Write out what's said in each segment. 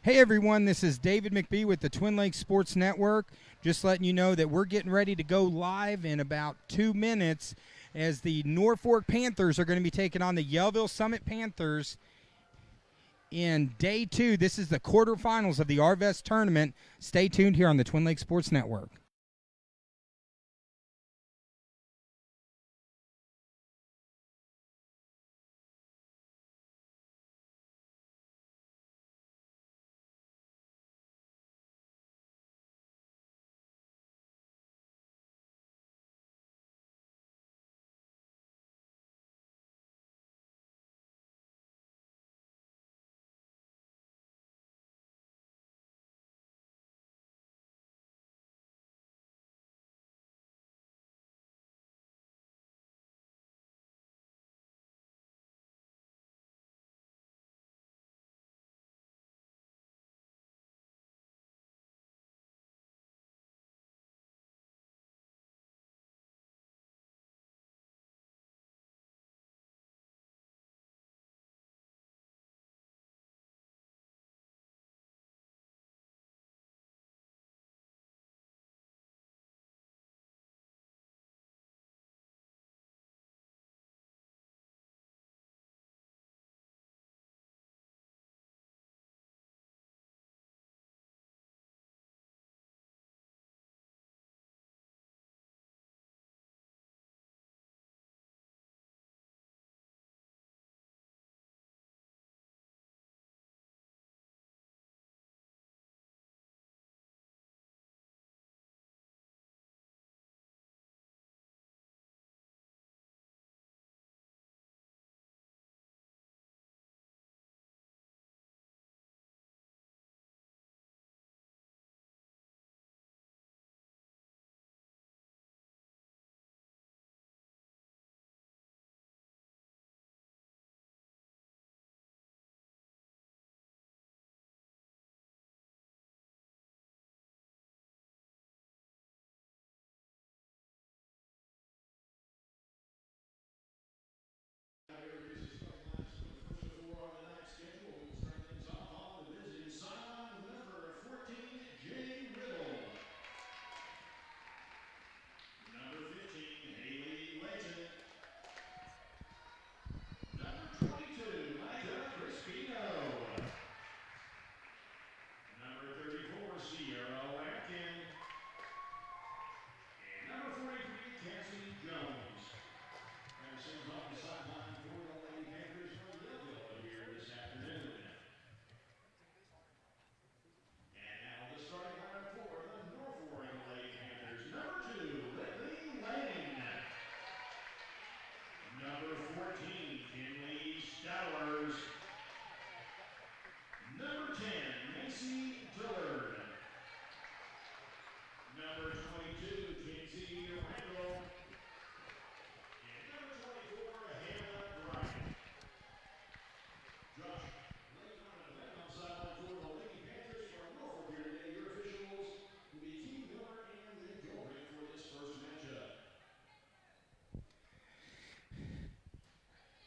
Hey everyone, this is David McBee with the Twin Lakes Sports Network. Just letting you know that we're getting ready to go live in about 2 minutes as the Norfork Panthers are going to be taking on the Yellville Summit Panthers in day 2. This is the quarterfinals of the RVest tournament. Stay tuned here on the Twin Lakes Sports Network.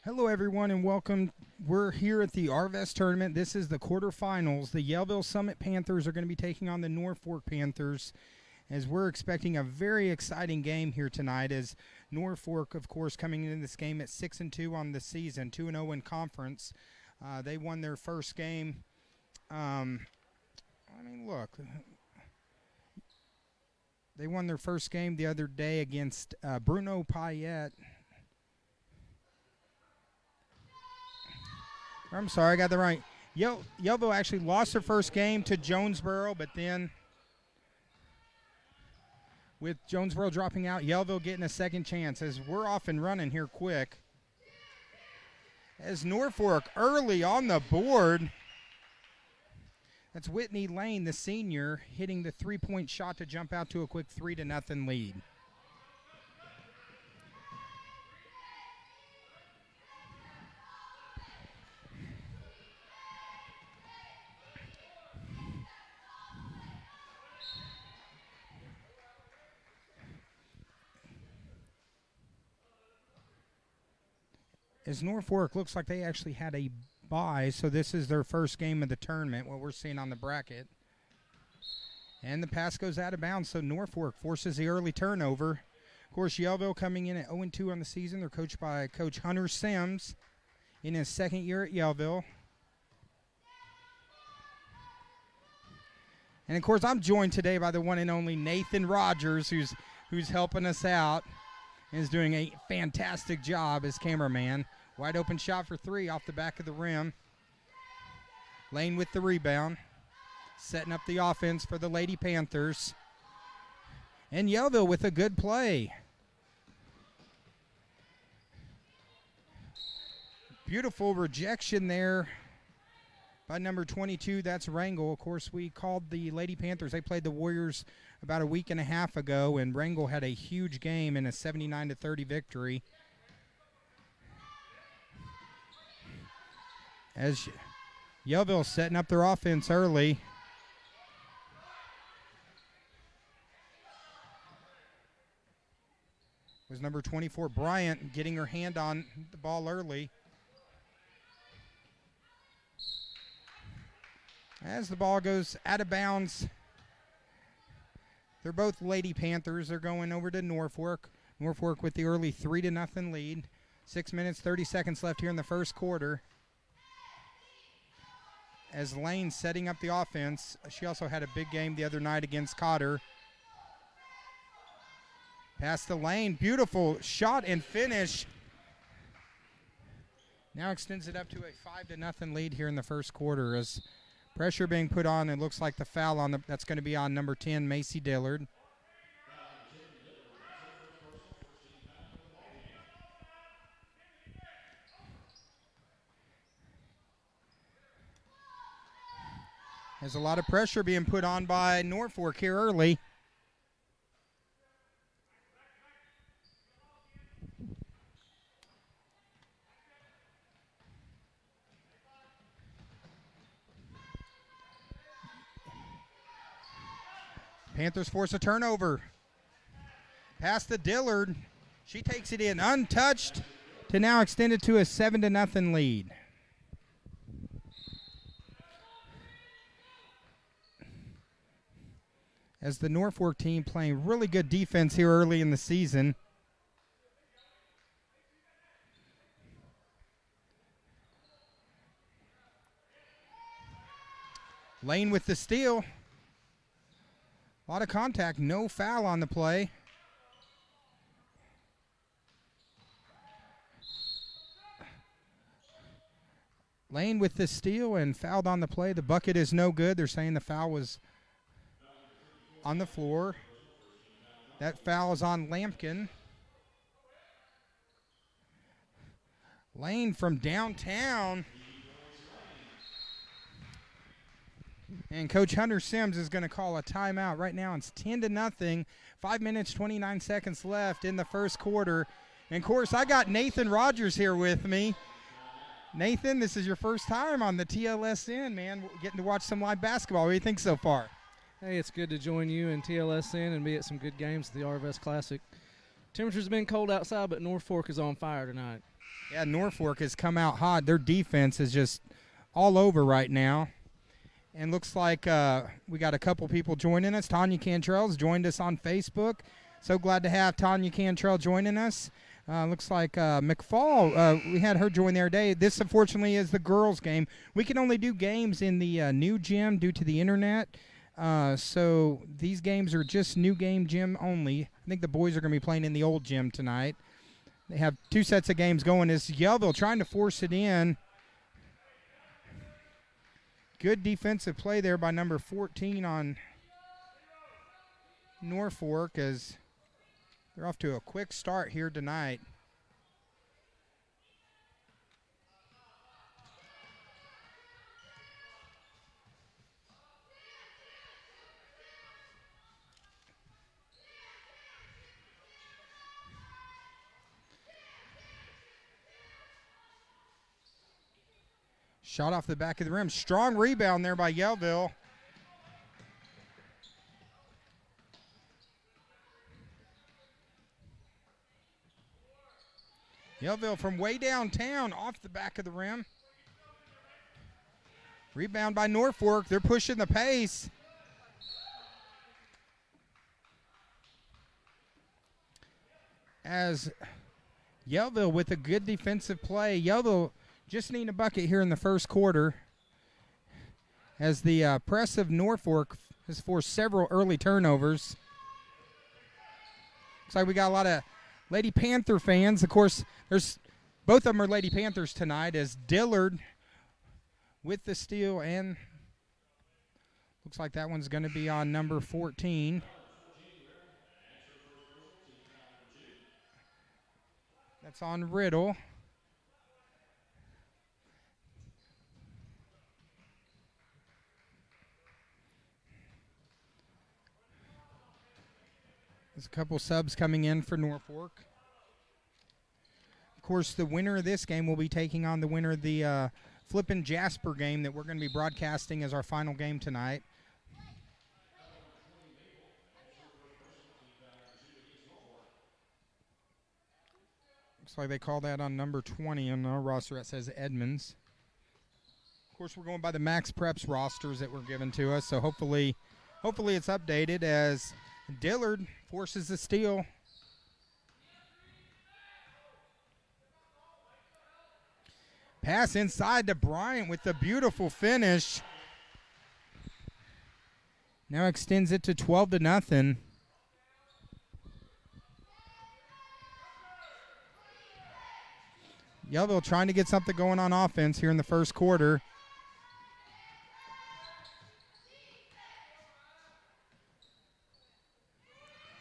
Hello, everyone, and welcome. We're here at the RVest tournament. This is the quarterfinals. The Yellville Summit Panthers are going to be taking on the Norfork Panthers, as we're expecting a very exciting game here tonight. As Norfork, of course, coming into this game at 6-2 on the season, 2-0 in conference. They won their first game. Look. They won their first game the other day against Bruno Payet. I'm sorry, I got that right. Yellville actually lost their first game to Jonesboro, but then with Jonesboro dropping out, Yellville getting a second chance. As we're off and running here quick. As Norfork early on the board. That's Whitney Lane, the senior, hitting the three-point shot to jump out to a quick 3-0 lead. As Norfork looks like they actually had a bye, so this is their first game of the tournament, what we're seeing on the bracket. And the pass goes out of bounds, so Norfork forces the early turnover. Of course, Yellville coming in at 0-2 on the season. They're coached by Coach Hunter Sims in his second year at Yellville. And, of course, I'm joined today by the one and only Nathan Rogers, who's helping us out and is doing a fantastic job as cameraman. Wide open shot for three off the back of the rim. Lane with the rebound. Setting up the offense for the Lady Panthers. And Yellville with a good play. Beautiful rejection there by number 22. That's Wrangell. Of course, we called the Lady Panthers. They played the Warriors about a week and a half ago, and Wrangell had a huge game in a 79-30 victory. As Yellville setting up their offense early. Was number 24, Bryant, getting her hand on the ball early. As the ball goes out of bounds, they're both Lady Panthers. They're going over to Norfork. Norfork with the early 3-0 lead. 6 minutes, 30 seconds left here in the first quarter. As Lane setting up the offense. She also had a big game the other night against Cotter. Past the lane, beautiful shot and finish. Now extends it up to a 5-0 lead here in the first quarter as pressure being put on. It looks like the foul on that's going to be on number 10, Macy Dillard. There's a lot of pressure being put on by Norfork here early. Panthers force a turnover. Pass to Dillard. She takes it in untouched to now extend it to a 7-0 lead. As the Norfork team playing really good defense here early in the season. Lane with the steal. A lot of contact, no foul on the play. Lane with the steal and fouled on the play. The bucket is no good. They're saying the foul was on the floor. That foul is on Lampkin. Lane from downtown. And Coach Hunter Sims is going to call a timeout. Right now it's 10-0. 5 minutes, 29 seconds left in the first quarter. And, of course, I got Nathan Rogers here with me. Nathan, this is your first time on the TLSN, man, getting to watch some live basketball. What do you think so far? Hey, it's good to join you in TLSN and be at some good games at the RVS Classic. Temperature's been cold outside, but Norfork is on fire tonight. Yeah, Norfork has come out hot. Their defense is just all over right now. And looks like we got a couple people joining us. Tanya Cantrell's joined us on Facebook. So glad to have Tanya Cantrell joining us. Looks like McFall, we had her join the other day. This, unfortunately, is the girls' game. We can only do games in the new gym due to the internet. So these games are just new game gym only. I think the boys are going to be playing in the old gym tonight. They have two sets of games going. Is Yellville trying to force it in. Good defensive play there by number 14 on Norfork as they're off to a quick start here tonight. Shot off the back of the rim. Strong rebound there by Yellville. Yellville from way downtown off the back of the rim. Rebound by Norfork. They're pushing the pace. As Yellville with a good defensive play. Yellville just need a bucket here in the first quarter. As the press of Norfork has forced several early turnovers. Looks like we got a lot of Lady Panther fans. Of course, both of them are Lady Panthers tonight, as Dillard with the steal, and looks like that one's going to be on number 14. That's on Riddle. There's a couple subs coming in for Norfork. Of course, the winner of this game will be taking on the winner of the Flippin' Jasper game that we're going to be broadcasting as our final game tonight. Looks like they call that on number 20 on our roster. That says Edmonds. Of course, we're going by the Max Preps rosters that were given to us, so hopefully it's updated as Dillard forces the steal. Pass inside to Bryant with the beautiful finish. Now extends it to 12-0. Yellville trying to get something going on offense here in the first quarter.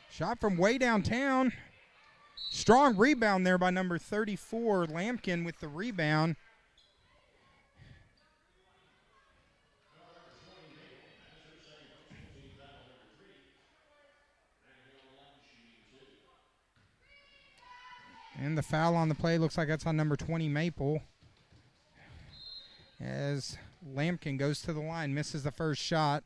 Shot from way downtown. Strong rebound there by number 34, Lampkin with the rebound. And the foul on the play looks like that's on number 20, Maple. As Lampkin goes to the line, misses the first shot.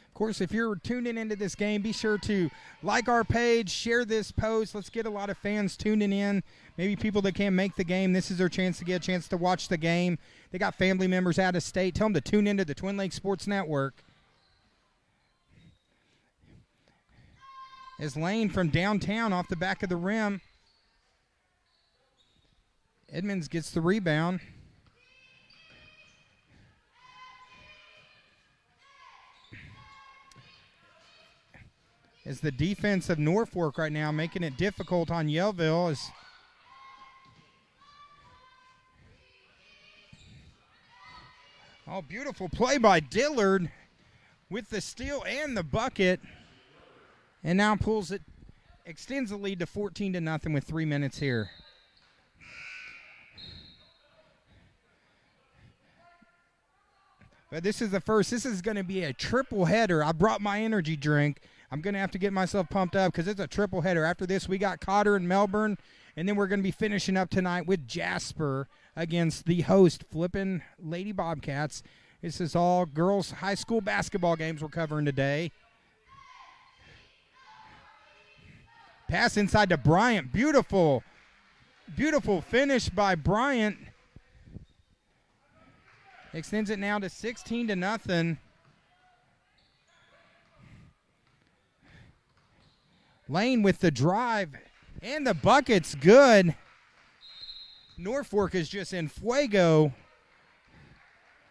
Of course, if you're tuning into this game, be sure to like our page, share this post. Let's get a lot of fans tuning in. Maybe people that can't make the game, this is their chance to get a chance to watch the game. They got family members out of state. Tell them to tune into the Twin Lakes Sports Network. As Lane from downtown off the back of the rim. Edmonds gets the rebound. As the defense of Norfork right now making it difficult on Yellville. Beautiful play by Dillard with the steal and the bucket. And now extends the lead to 14-0 with 3 minutes here. But this is the first. This is going to be a triple header. I brought my energy drink. I'm going to have to get myself pumped up because it's a triple header. After this, we got Cotter and Melbourne, and then we're going to be finishing up tonight with Jasper against the host, Flippin' Lady Bobcats. This is all girls' high school basketball games we're covering today. Pass inside to Bryant. Beautiful, beautiful finish by Bryant. Extends it now to 16-0. Lane with the drive, and the bucket's good. Norfork is just in fuego.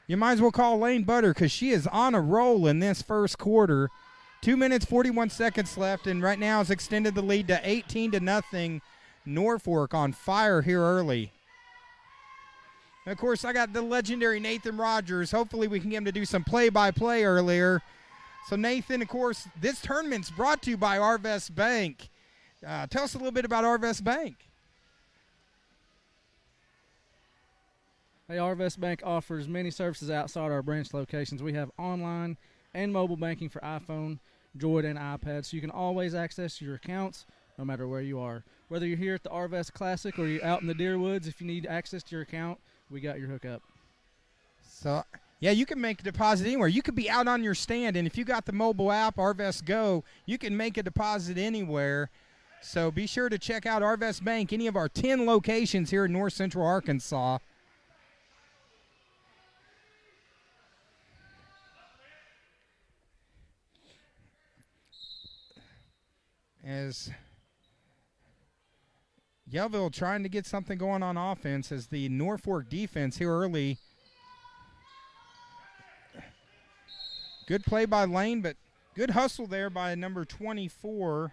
You might as well call Lane butter because she is on a roll in this first quarter. 2 minutes, 41 seconds left, and right now it's extended the lead to 18-0. Norfork on fire here early. And of course, I got the legendary Nathan Rogers. Hopefully we can get him to do some play-by-play earlier. So, Nathan, of course, this tournament's brought to you by Arvest Bank. Tell us a little bit about Arvest Bank. Hey, Arvest Bank offers many services outside our branch locations. We have online and mobile banking for iPhone, Droid, and iPad, so you can always access your accounts no matter where you are. Whether you're here at the Arvest Classic or you're out in the Deer Woods, if you need access to your account, we got your hookup. So, yeah, you can make a deposit anywhere. You could be out on your stand, and if you got the mobile app, Arvest Go, you can make a deposit anywhere. So be sure to check out Arvest Bank, any of our 10 locations here in North Central Arkansas. As Yellville trying to get something going on offense as the Norfork defense here early. Good play by Lane, but good hustle there by number 24.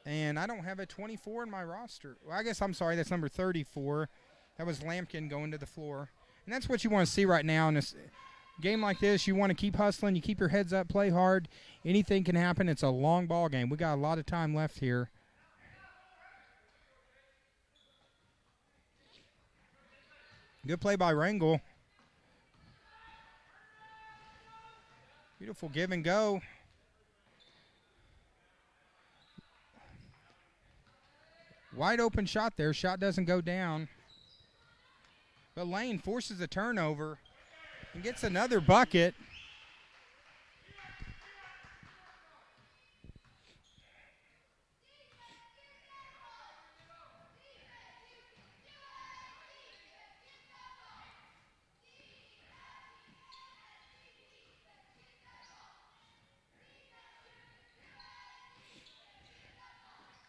And I don't have a 24 in my roster. Well, I guess I'm sorry, that's number 34. That was Lampkin going to the floor. And that's what you want to see right now in this game like this. You want to keep hustling. You keep your heads up, play hard. Anything can happen. It's a long ball game. We got a lot of time left here. Good play by Rangel. Beautiful give and go. Wide open shot there. Shot doesn't go down. But Lane forces a turnover and gets another bucket.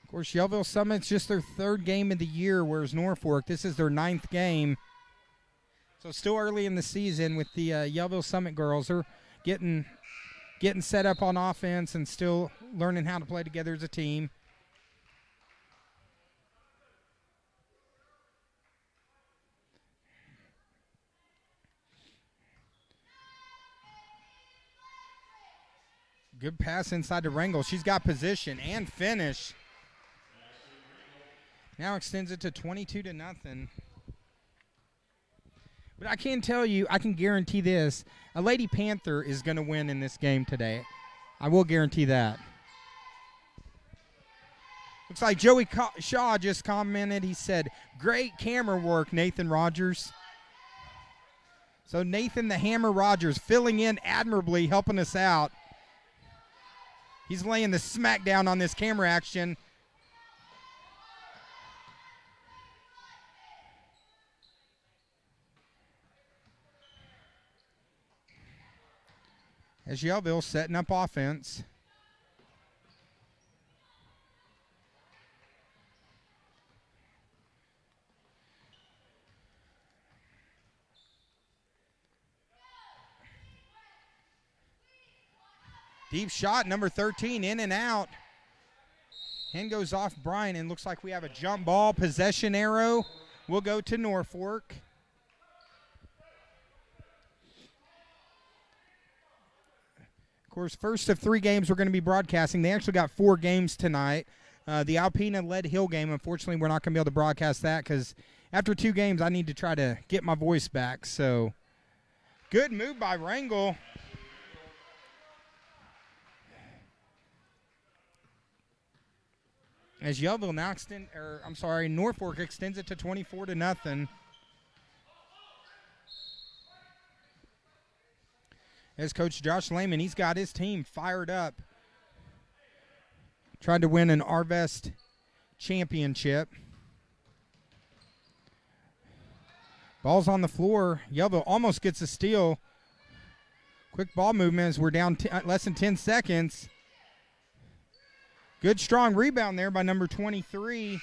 Of course, Yellville Summit's just their 3rd game of the year, whereas Norfork, this is their 9th game. So still early in the season with the Yellville Summit girls. They're getting set up on offense and still learning how to play together as a team. Good pass inside to Rangel. She's got position and finish. Now extends it to 22-0. But I can tell you, I can guarantee this, a Lady Panther is going to win in this game today. I will guarantee that. Looks like Joey Shaw just commented. He said, great camera work, Nathan Rogers. So Nathan the Hammer Rogers filling in admirably, helping us out. He's laying the smack down on this camera action. As Yellville setting up offense. Deep shot, number 13, in and out. Hand goes off Brian, and looks like we have a jump ball. Possession arrow will go to Norfork. Of course, first of 3 games we're going to be broadcasting. They actually got 4 games tonight. The Alpena Lead Hill game, unfortunately, we're not going to be able to broadcast that because after 2 games, I need to try to get my voice back. So, good move by Rangel. As Yellville now Norfork extends it to 24-0. As Coach Josh Lehman, he's got his team fired up. Trying to win an Arvest championship. Ball's on the floor. Yellville almost gets a steal. Quick ball movement as we're down less than 10 seconds. Good strong rebound there by number 23.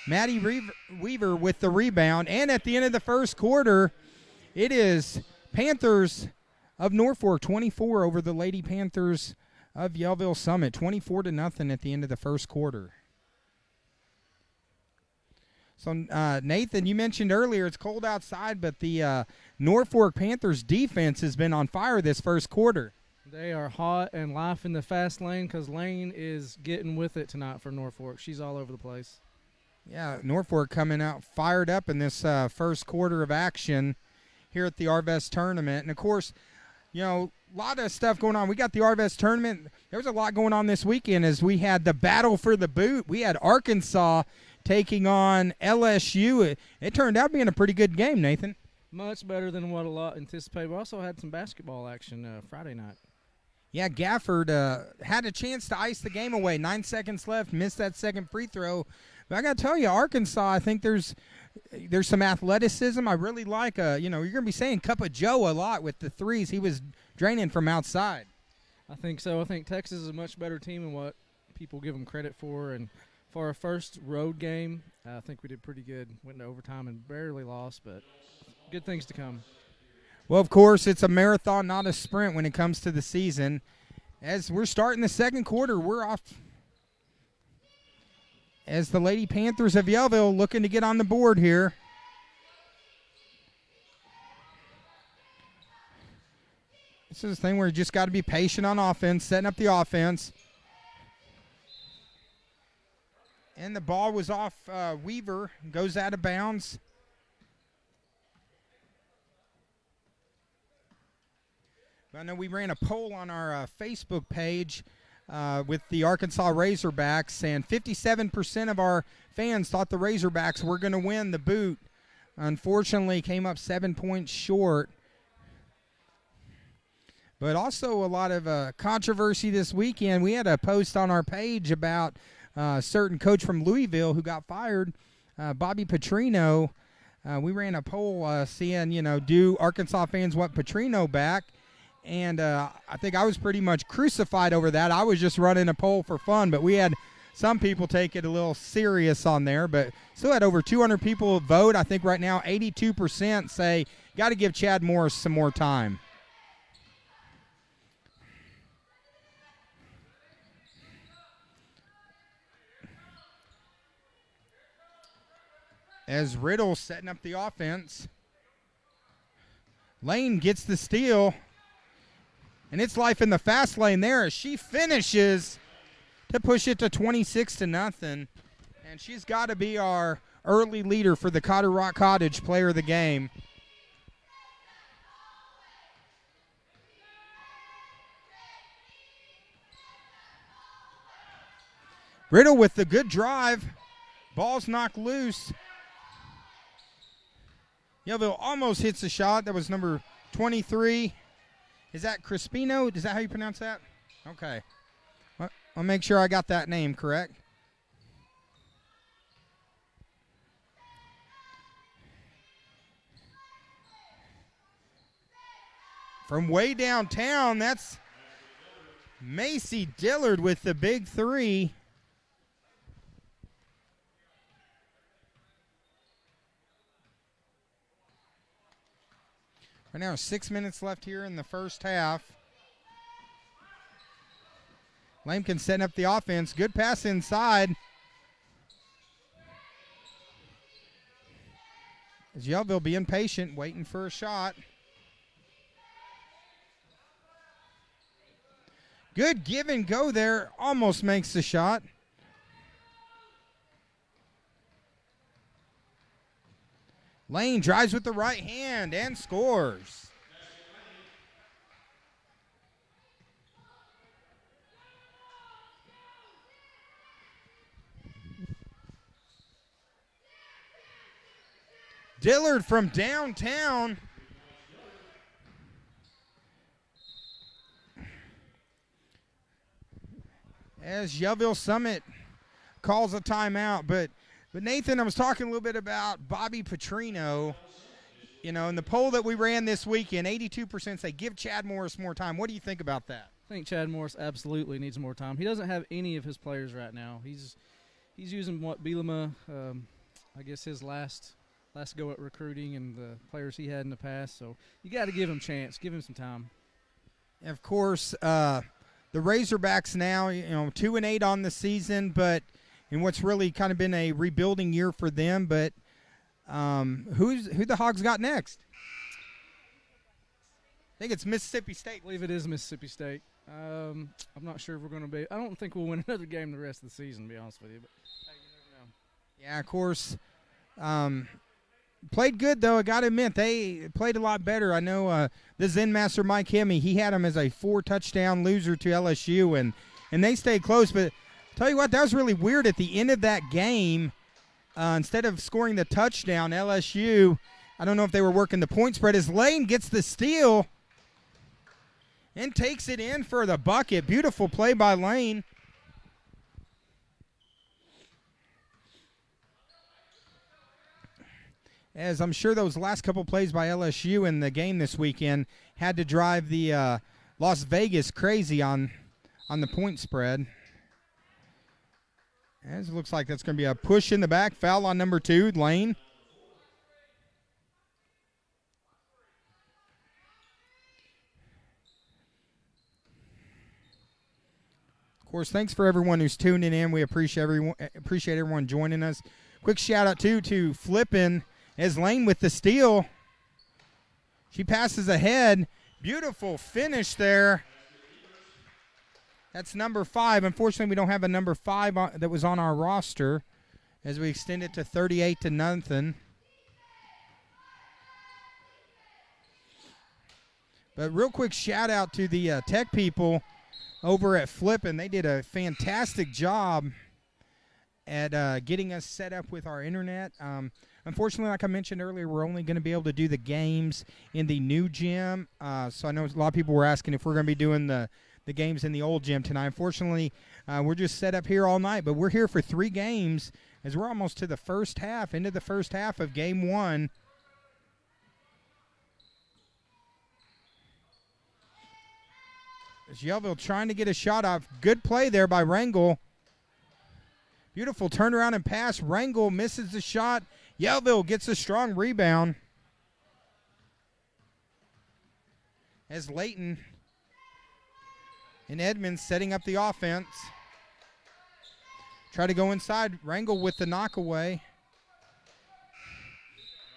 Maddie Weaver with the rebound. And at the end of the first quarter, it is Panthers of Norfork 24 over the Lady Panthers of Yellville Summit, 24-0 at the end of the first quarter. So, Nathan, you mentioned earlier it's cold outside, but the Norfork Panthers defense has been on fire this first quarter. They are hot and life in the fast lane because Lane is getting with it tonight for Norfork. She's all over the place. Yeah, Norfork coming out fired up in this first quarter of action here at the Arvest tournament. And, of course, you know, a lot of stuff going on. We got the Arvest tournament. There was a lot going on this weekend as we had the battle for the boot. We had Arkansas taking on LSU. It turned out being a pretty good game, Nathan. Much better than what a lot anticipated. We also had some basketball action Friday night. Yeah, Gafford had a chance to ice the game away. 9 seconds left, missed that second free throw. But I got to tell you, Arkansas, I think there's some athleticism. I really like, you're going to be saying Cup of Joe a lot with the threes he was draining from outside. I think so. I think Texas is a much better team than what people give them credit for. And for our first road game, I think we did pretty good. Went into overtime and barely lost, but good things to come. Well, of course, it's a marathon, not a sprint when it comes to the season. As we're starting the second quarter, we're off. As the Lady Panthers of Yellville looking to get on the board here. This is the thing where you just got to be patient on offense, setting up the offense. And the ball was off Weaver, goes out of bounds. I know we ran a poll on our Facebook page with the Arkansas Razorbacks, and 57% of our fans thought the Razorbacks were going to win the boot. Unfortunately, came up 7 points short. But also a lot of controversy this weekend. We had a post on our page about a certain coach from Louisville who got fired, Bobby Petrino. We ran a poll seeing, do Arkansas fans want Petrino back? And I think I was pretty much crucified over that. I was just running a poll for fun, but we had some people take it a little serious on there. But still had over 200 people vote. I think right now 82% say got to give Chad Morris some more time. As Riddle setting up the offense. Lane gets the steal. And it's life in the fast lane there as she finishes to push it to 26-0. And she's got to be our early leader for the Cotter Rock Cottage player of the game. Riddle with the good drive. Ball's knocked loose. Yellville almost hits the shot. That was number 23. Is that Crispino? Is that how you pronounce that? Okay. I'll make sure I got that name correct. From way downtown, that's Macy Dillard with the big three. Right now, 6 minutes left here in the first half. Lampkin setting up the offense. Good pass inside. As Yellville being patient, waiting for a shot. Good give and go there. Almost makes the shot. Lane drives with the right hand and scores. Dillard from downtown. As Yellville Summit calls a timeout, but Nathan, I was talking a little bit about Bobby Petrino. In the poll that we ran this weekend, 82% say give Chad Morris more time. What do you think about that? I think Chad Morris absolutely needs more time. He doesn't have any of his players right now. He's using what Bielema, I guess his last go at recruiting and the players he had in the past. So you got to give him a chance, give him some time. Of course, the Razorbacks now, 2-8 on the season, but in what's really kind of been a rebuilding year for them. But who the Hogs got next? I think it's Mississippi State. I believe it is Mississippi State. I'm not sure if we're going to be. I don't think we'll win another game the rest of the season, to be honest with you. But hey, you never know. Yeah, of course. Played good, though. I got to admit, they played a lot better. I know the Zen Master Mike Hemme, he had them as a 4-touchdown loser to LSU, and they stayed close. But tell you what, that was really weird. At the end of that game, instead of scoring the touchdown, LSU, I don't know if they were working the point spread, as Lane gets the steal. and takes it in for the bucket. Beautiful play by Lane. As I'm sure those last couple plays by LSU in the game this weekend had to drive the Las Vegas crazy on the point spread. As it looks like that's going to be a push in the back. Foul on number 2, Lane. Of course, thanks for everyone who's tuning in. We appreciate everyone joining us. Quick shout out to Flippin as Lane with the steal. She passes ahead. Beautiful finish there. That's number 5. Unfortunately, we don't have a number 5 that was on our roster as we extend it to 38-0. But real quick shout out to the tech people over at Flippin. They did a fantastic job at getting us set up with our internet. Unfortunately, like I mentioned earlier, we're only going to be able to do the games in the new gym. So I know a lot of people were asking if we're going to be doing the games in the old gym tonight. Unfortunately, we're just set up here all night, but we're here for 3 games as we're almost to the first half, into the first half of game 1. As Yellville trying to get a shot off. Good play there by Rangel. Beautiful turnaround and pass. Rangel misses the shot. Yellville gets a strong rebound. As Layton and Edmonds setting up the offense. Try to go inside. Rangel with the knockaway.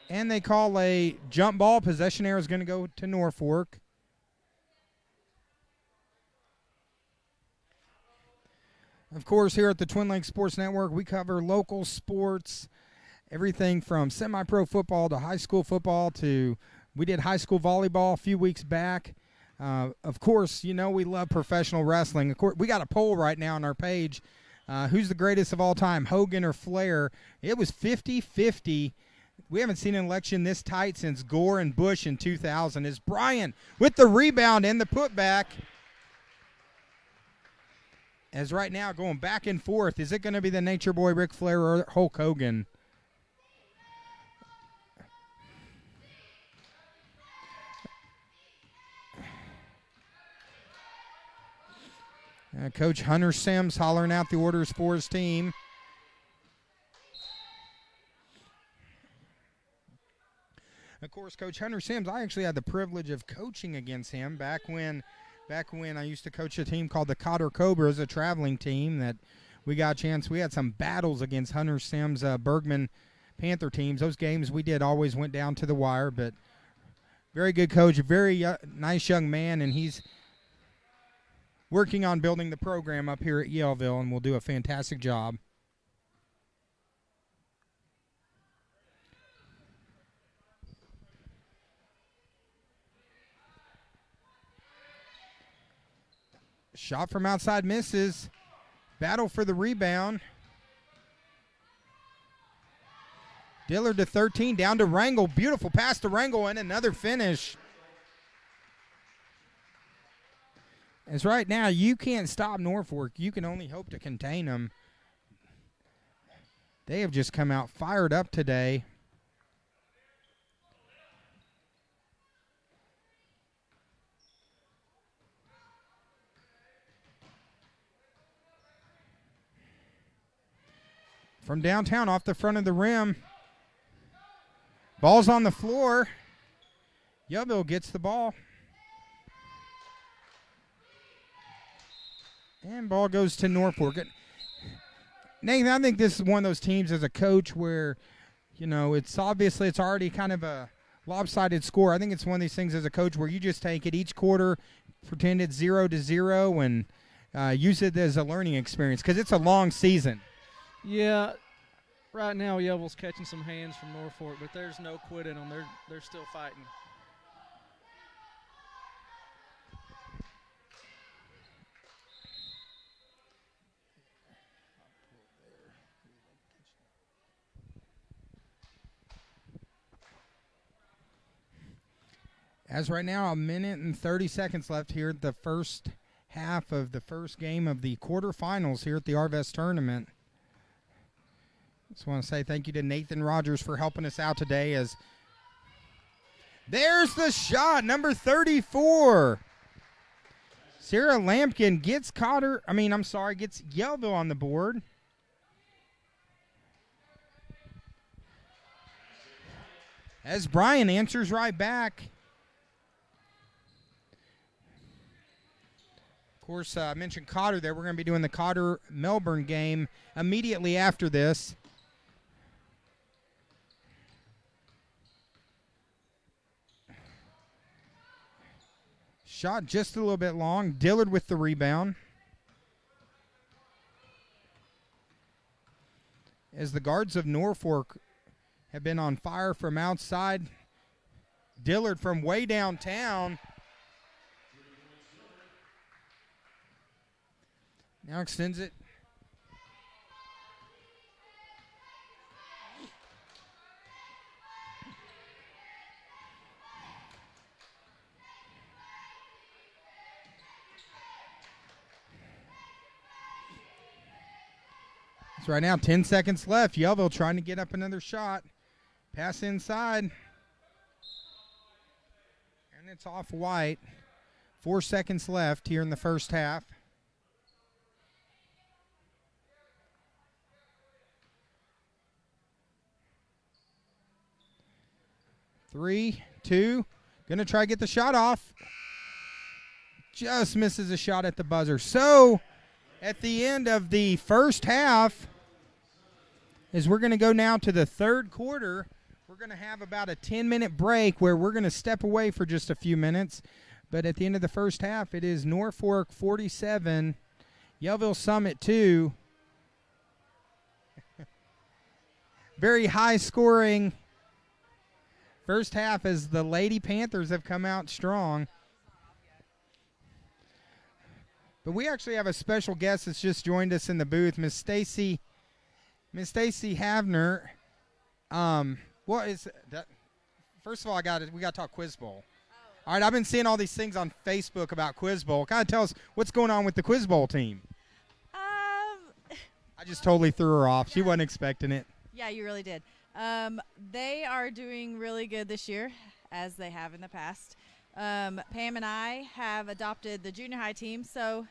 And they call a jump ball. Possession arrow is going to go to Norfork. Of course, here at the Twin Lakes Sports Network, we cover local sports, everything from semi-pro football to high school football to we did high school volleyball a few weeks back. Of course, you know we love professional wrestling. Of course, we got a poll right now on our page. Who's the greatest of all time, Hogan or Flair? It was 50-50. We haven't seen an election this tight since Gore and Bush in 2000. As Brian with the rebound and the putback. As right now going back and forth, is it going to be the Nature Boy Ric Flair or Hulk Hogan? Coach Hunter Sims hollering out the orders for his team. Of course, Coach Hunter Sims, I actually had the privilege of coaching against him back when I used to coach a team called the Cotter Cobras, a traveling team that we got a chance. We had some battles against Hunter Sims, Bergman Panther teams. Those games we did always went down to the wire, but very good coach, very nice young man, and he's working on building the program up here at Yellville, and will do a fantastic job. Shot from outside misses. Battle for the rebound. Dillard to 13, down to Rangel. Beautiful pass to Rangel and another finish. As right now, you can't stop Norfork. You can only hope to contain them. They have just come out fired up today. From downtown off the front of the rim. Ball's on the floor. Yellville gets the ball. And ball goes to Norfork. Nathan, I think this is one of those teams as a coach where, you know, it's already kind of a lopsided score. I think it's one of these things as a coach where you just take it each quarter, pretend it's 0-0, and use it as a learning experience because it's a long season. Yeah, right now Yellville's catching some hands from Norfork, but there's no quitting them. They're still fighting. As right now, 1 minute and 30 seconds left here at the first half of the first game of the quarterfinals here at the Arvest tournament. Just want to say thank you to Nathan Rogers for helping us out today. As there's the shot, number 34. Sarah Lampkin gets gets Yellville on the board. As Brian answers right back. Of course, I mentioned Cotter there. We're going to be doing the Cotter-Melbourne game immediately after this. Shot just a little bit long. Dillard with the rebound. As the guards of Norfork have been on fire from outside. Dillard from way downtown. Now extends it. So right now, 10 seconds left. Yellville trying to get up another shot. Pass inside. And it's off White. 4 seconds left here in the first half. 3, 2. Going to try to get the shot off. Just misses a shot at the buzzer. So, at the end of the first half, as we're going to go now to the third quarter, we're going to have about a 10-minute break where we're going to step away for just a few minutes. But at the end of the first half, it is Norfork 47, Yellville Summit 2. Very high-scoring first half as the Lady Panthers have come out strong. But we actually have a special guest that's just joined us in the booth, Miss Stacy Havner. What is that? First of all, we got to talk Quiz Bowl. All right, I've been seeing all these things on Facebook about Quiz Bowl. Kind of tell us what's going on with the Quiz Bowl team. I just totally threw her off. She wasn't expecting it. Yeah, you really did. They are doing really good this year, as they have in the past. Pam and I have adopted the junior high team, so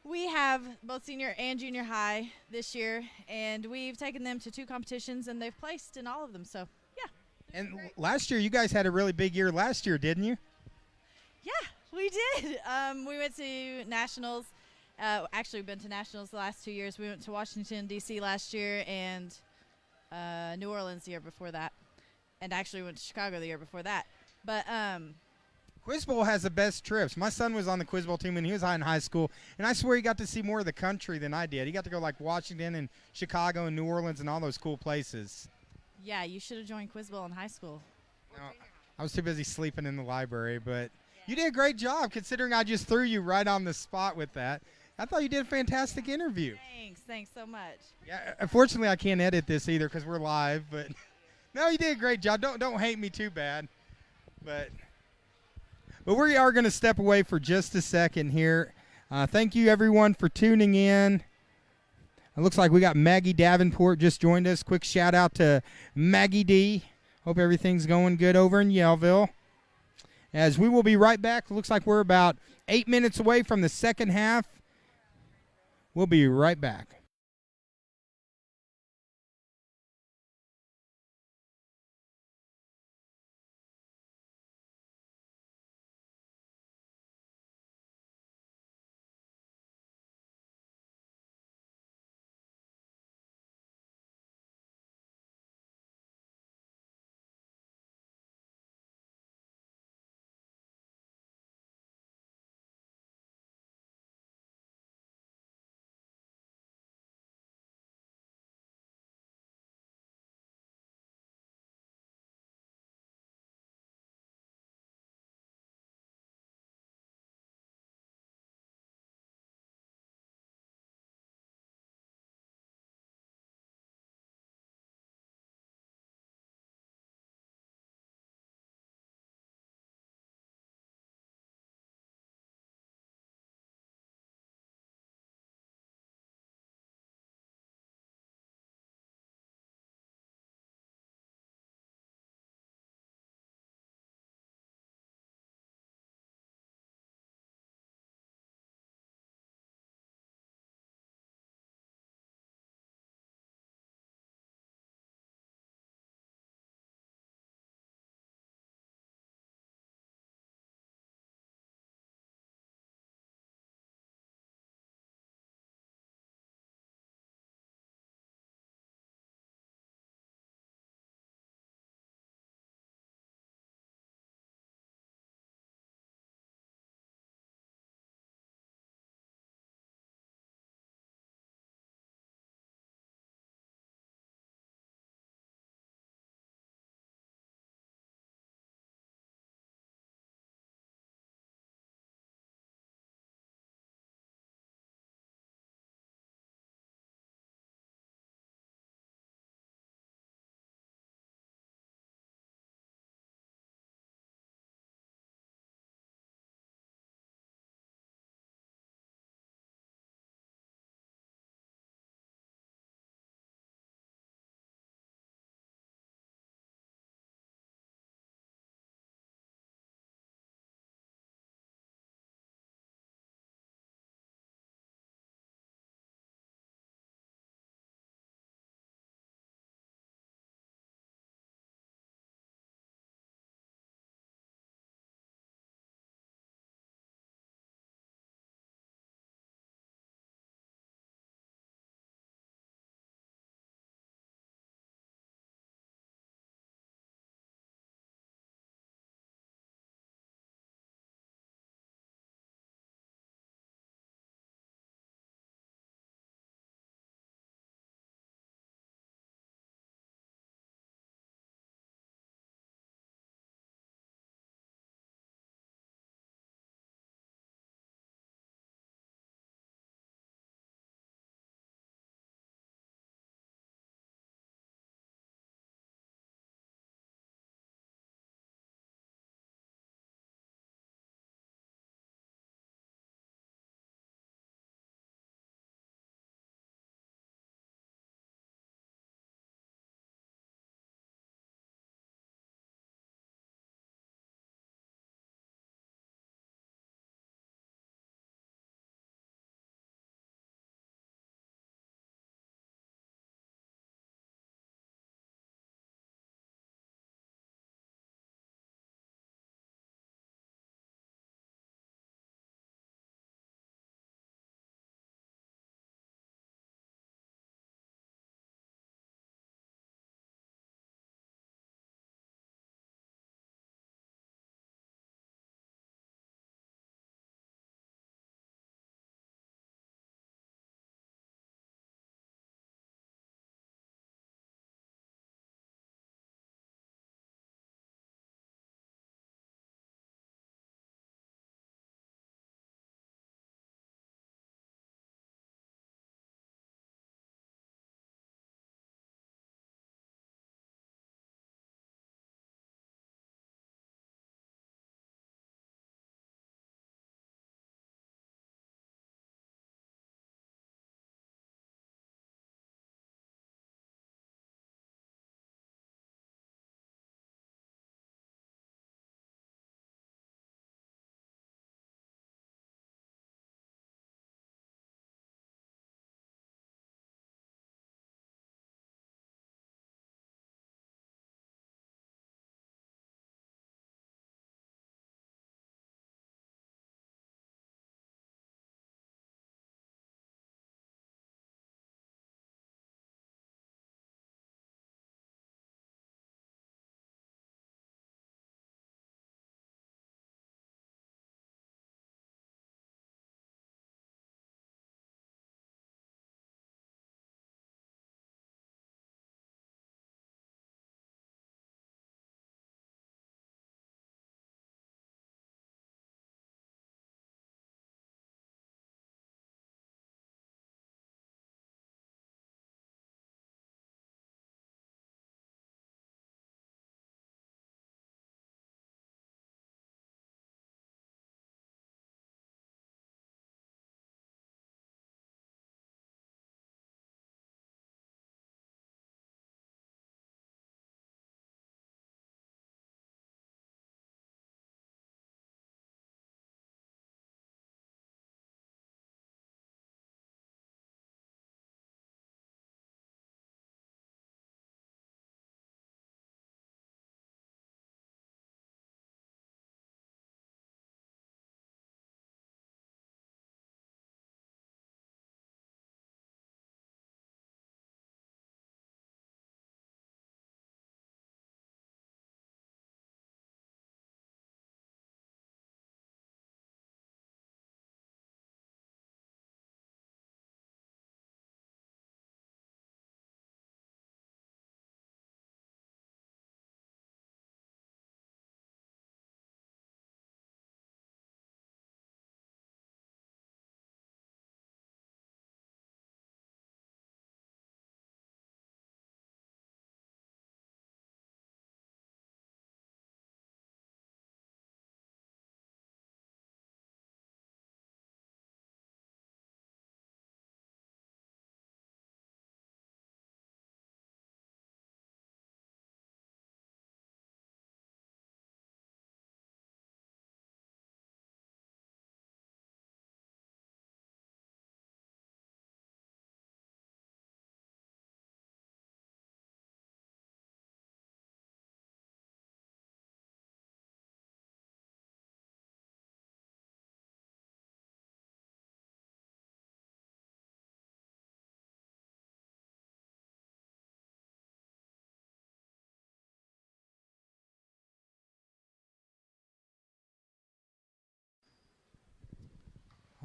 we have both senior and junior high this year, and we've taken them to 2 competitions, and they've placed in all of them. So, yeah. And last year, you guys had a really big year last year, didn't you? Yeah, we did. We went to nationals. Actually, we've been to nationals the last 2 years. We went to Washington, D.C. last year, and New Orleans the year before that, and actually went to Chicago the year before that. But Quiz Bowl has the best trips. My son was on the Quiz Bowl team when he was in high school, and I swear he got to see more of the country than I did. He got to go like Washington and Chicago and New Orleans and all those cool places. Yeah, you should have joined Quiz Bowl in high school. No, I was too busy sleeping in the library, but you did a great job considering I just threw you right on the spot with that. I thought you did a fantastic interview. Thanks so much. Yeah, unfortunately I can't edit this either because we're live, but no, you did a great job. Don't hate me too bad, but we are going to step away for just a second here. Thank you everyone for tuning in. It looks like we got Maggie Davenport just joined us. Quick shout out to Maggie D. Hope everything's going good over in Yellville. As we will be right back. It looks like we're about 8 minutes away from the second half. We'll be right back.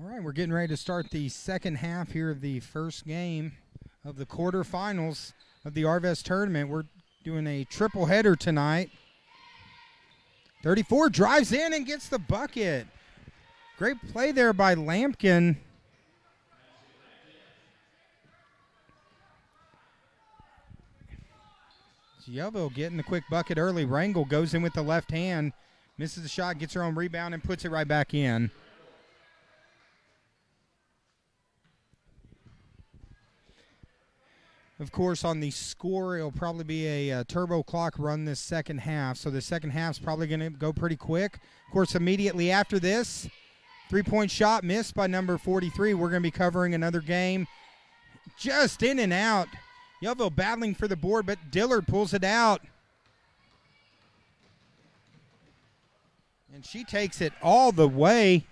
All right, we're getting ready to start the second half here of the first game of the quarterfinals of the Arvest tournament. We're doing a triple header tonight. 34 drives in and gets the bucket. Great play there by Lampkin. Yellville getting the quick bucket early. Rangel goes in with the left hand, misses the shot, gets her own rebound, and puts it right back in. Of course, on the score, it'll probably be a turbo clock run this second half. So the second half's probably going to go pretty quick. Of course, immediately after this, three-point shot missed by number 43. We're going to be covering another game. Just in and out. Yellville battling for the board, but Dillard pulls it out. And she takes it all the way.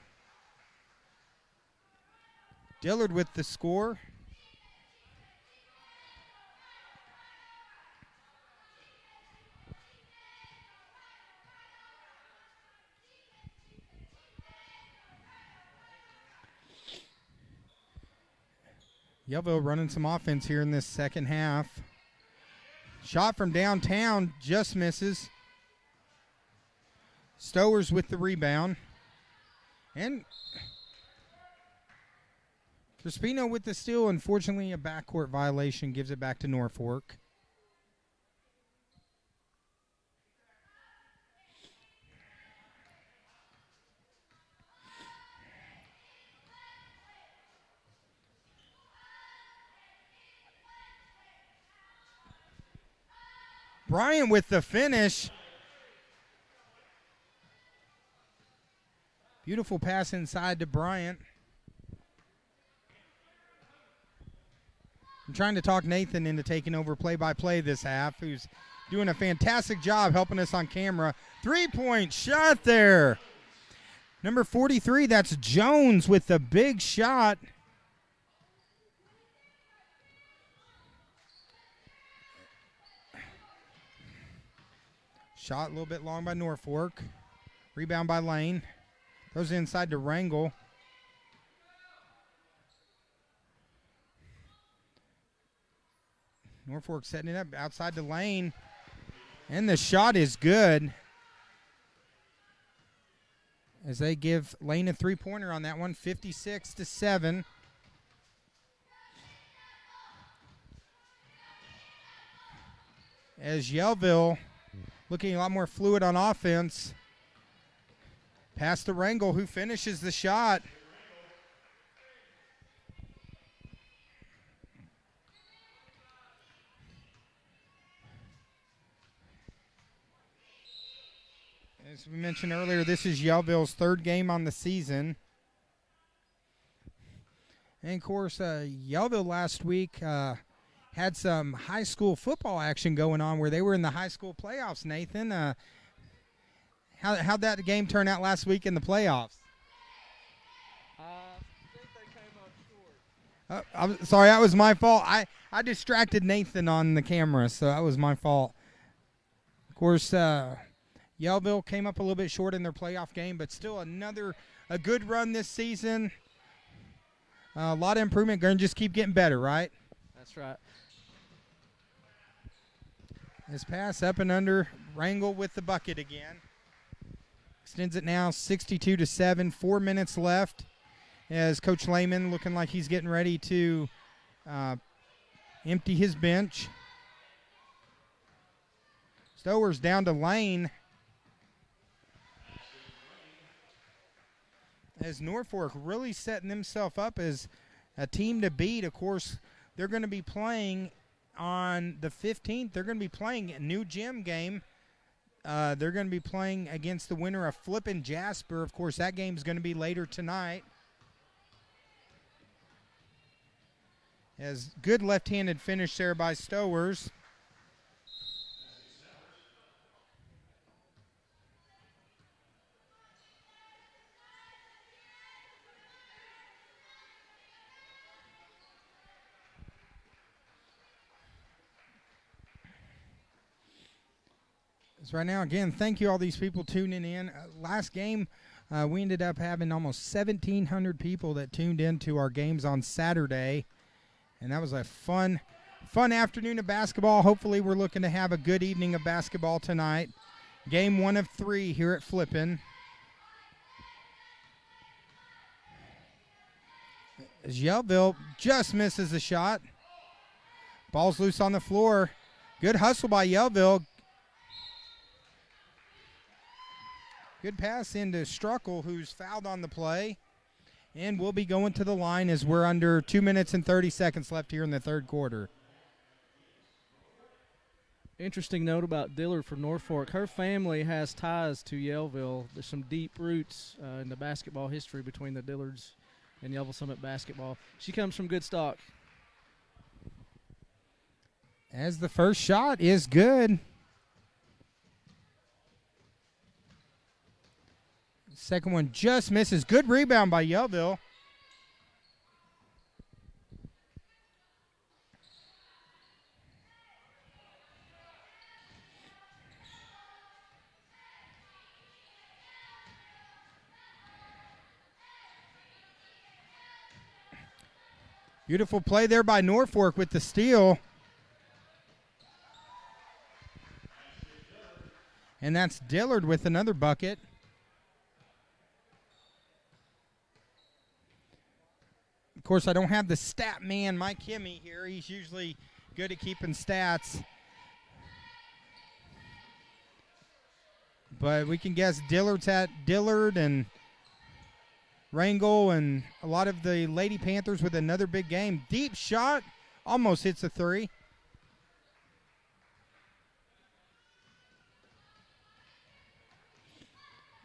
Dillard with the score. Yellville running some offense here in this second half. Shot from downtown just misses. Stowers with the rebound. And Crispino with the steal. Unfortunately, a backcourt violation gives it back to Norfork. Bryant with the finish. Beautiful pass inside to Bryant. I'm trying to talk Nathan into taking over play-by-play this half, who's doing a fantastic job helping us on camera. Three-point shot there. Number 43, that's Jones with the big shot. Shot a little bit long by Norfork. Rebound by Lane. Throws it inside to Rangel. Norfork setting it up outside to Lane. And the shot is good, as they give Lane a three-pointer on that one, 56-7. As Yellville looking a lot more fluid on offense. Pass to Rangel, who finishes the shot. As we mentioned earlier, this is Yellville's third game on the season. And, of course, Yellville last week had some high school football action going on where they were in the high school playoffs, Nathan. How'd that game turn out last week in the playoffs? I think they came up short. I'm sorry, that was my fault. I distracted Nathan on the camera, so that was my fault. Of course, Yellville came up a little bit short in their playoff game, but still a good run this season. A lot of improvement. Going to just keep getting better, right? That's right. This pass up and under. Rangel with the bucket again. Extends it now 62-7. 4 minutes left as Coach Lehman looking like he's getting ready to empty his bench. Stowers down to Lane. As Norfork really setting themselves up as a team to beat. Of course, they're going to be playing on the 15th. They're going to be playing a new gym game. They're going to be playing against the winner of Flippin Jasper. Of course, that game is going to be later tonight. As good left-handed finish there by Stowers. Right now, again, thank you all these people tuning in. Last game, We ended up having almost 1,700 people that tuned into our games on Saturday, and that was a fun afternoon of basketball. Hopefully we're looking to have a good evening of basketball tonight. Game 1 of 3 here at Flippin. As Yellville just misses the shot. Ball's loose on the floor. Good hustle by Yellville. Good pass into Struckle, who's fouled on the play. And we'll be going to the line as we're under 2 minutes and 30 seconds left here in the third quarter. Interesting note about Dillard from Norfork. Her family has ties to Yellville. There's some deep roots in the basketball history between the Dillards and Yellville Summit basketball. She comes from good stock. As the first shot is good. Second one just misses. Good rebound by Yellville. Beautiful play there by Norfork with the steal. And that's Dillard with another bucket. Of course, I don't have the stat man, Mike Hemme, here. He's usually good at keeping stats. But we can guess Dillard and Rangel and a lot of the Lady Panthers with another big game. Deep shot. Almost hits a three.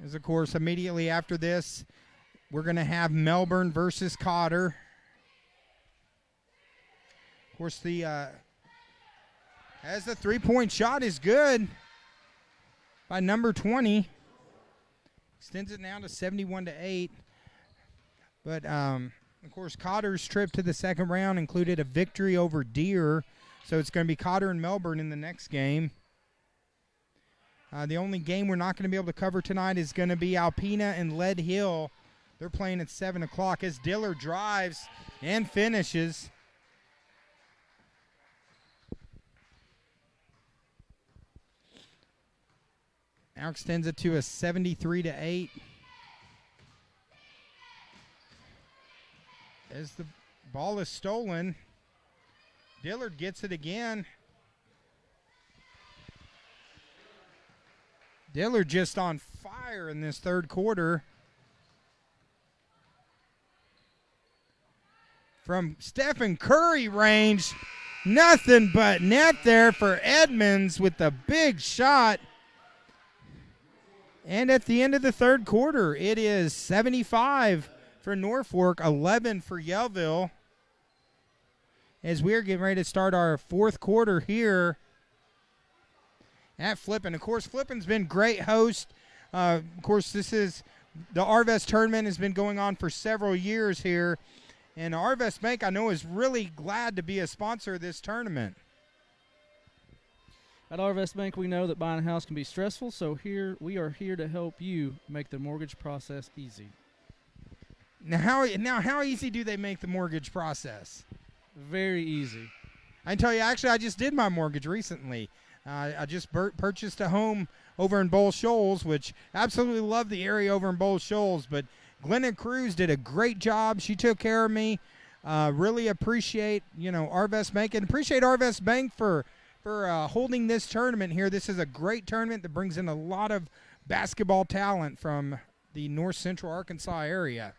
As, of course, immediately after this, we're going to have Melbourne versus Cotter. Of course, as the three-point shot is good by number 20. Extends it now to 71-8. But, of course, Cotter's trip to the second round included a victory over Deer. So it's going to be Cotter and Melbourne in the next game. The only game we're not going to be able to cover tonight is going to be Alpena and Lead Hill. They're playing at 7 o'clock as Dillard drives and finishes. Now extends it to a 73-8. As the ball is stolen, Dillard gets it again. Dillard just on fire in this third quarter. From Stephen Curry range, nothing but net there for Edmonds with the big shot. And at the end of the third quarter, it is 75 for Norfork, 11 for Yellville. As we're getting ready to start our fourth quarter here at Flippin. Of course, Flippin's been great host. Of course, this is the Arvest tournament has been going on for several years here. And Arvest Bank, I know, is really glad to be a sponsor of this tournament. At Arvest Bank, we know that buying a house can be stressful, so we are here to help you make the mortgage process easy. Now, how easy do they make the mortgage process? Very easy. I can tell you, actually, I just did my mortgage recently. I just purchased a home over in Bull Shoals, which absolutely love the area over in Bull Shoals, but Glenna Cruz did a great job. She took care of me. Really appreciate, Arvest Bank, and appreciate Arvest Bank for holding this tournament here. This is a great tournament that brings in a lot of basketball talent from the North Central Arkansas area.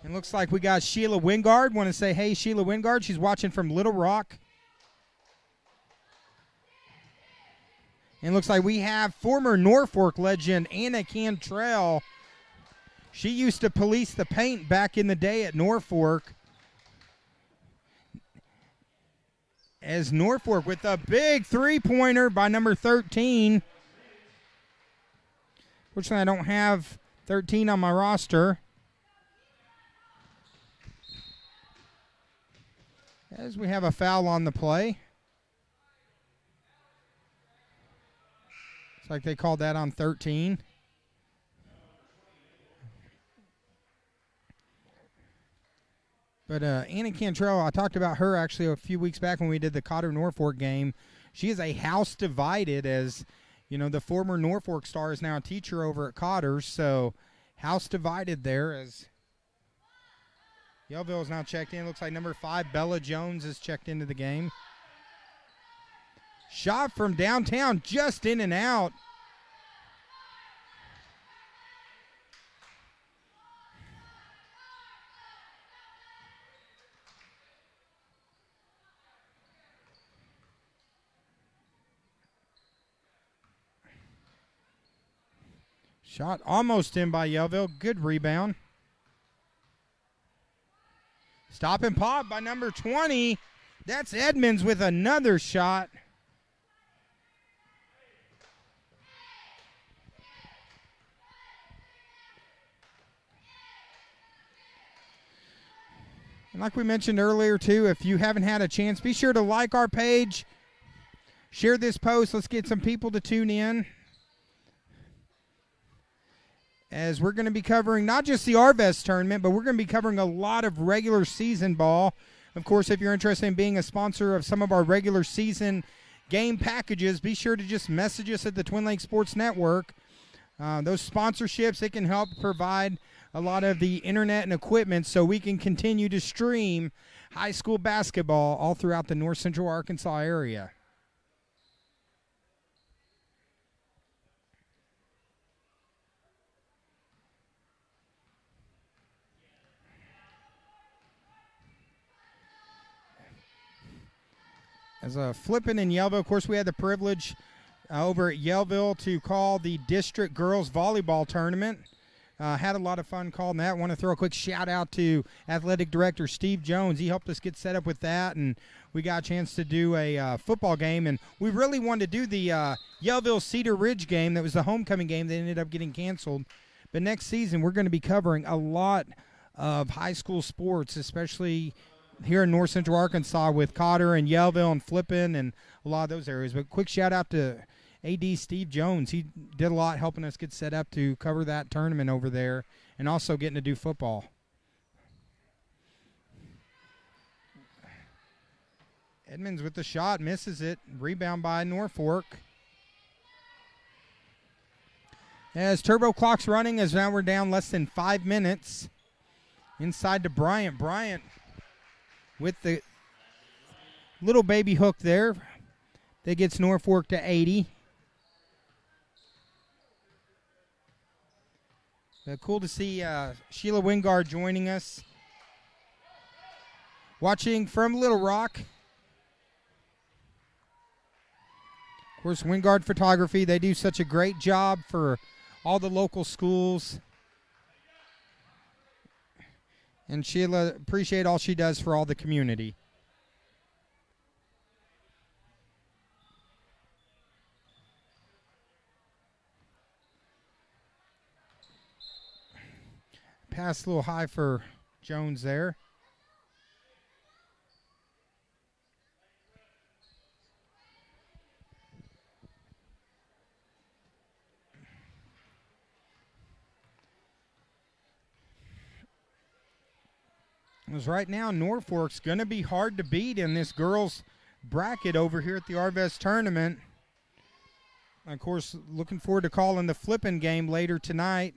And looks like we got Sheila Wingard. Want to say, hey, Sheila Wingard. She's watching from Little Rock. And looks like we have former Norfork legend Anna Cantrell. She used to police the paint back in the day at Norfork. As Norfork with a big three-pointer by number 13. Fortunately, I don't have 13 on my roster. As we have a foul on the play. Looks like they called that on 13. But Anna Cantrell, I talked about her actually a few weeks back when we did the Cotter Norfork game. She is a house divided, as you know, the former Norfork star is now a teacher over at Cotter. So house divided there, as Yellville is now checked in. Looks like number 5, Bella Jones, is checked into the game. Shot from downtown, just in and out. Shot almost in by Yellville. Good rebound. Stop and pop by number 20. That's Edmonds with another shot. And like we mentioned earlier, too, if you haven't had a chance, be sure to like our page. Share this post. Let's get some people to tune in, as we're going to be covering not just the Arvest tournament, but we're going to be covering a lot of regular season ball. Of course, if you're interested in being a sponsor of some of our regular season game packages, be sure to just message us at the Twin Lakes Sports Network. Those sponsorships, it can help provide a lot of the internet and equipment so we can continue to stream high school basketball all throughout the North Central Arkansas area. As a Flippin in Yellville, of course, we had the privilege over at Yellville to call the district girls volleyball tournament. Had a lot of fun calling that. Want to throw a quick shout out to athletic director Steve Jones. He helped us get set up with that, and we got a chance to do a football game. And we really wanted to do the Yellville Cedar Ridge game. That was the homecoming game that ended up getting canceled. But next season, we're going to be covering a lot of high school sports, especially here in North Central Arkansas with Cotter and Yellville and Flippin and a lot of those areas. But quick shout out to AD Steve Jones. He did a lot helping us get set up to cover that tournament over there and also getting to do football. Edmonds with the shot, misses it. Rebound by Norfork. As turbo clock's running, as now we're down less than 5 minutes. Inside to Bryant. Bryant with the little baby hook there. That gets Norfork to 80. Cool to see Sheila Wingard joining us. Watching from Little Rock. Of course, Wingard Photography, they do such a great job for all the local schools. And Sheila, appreciate all she does for all the community. Pass a little high for Jones there. Because right now, Norfork's going to be hard to beat in this girls' bracket over here at the Arvest tournament. Of course, looking forward to calling the Flippin game later tonight.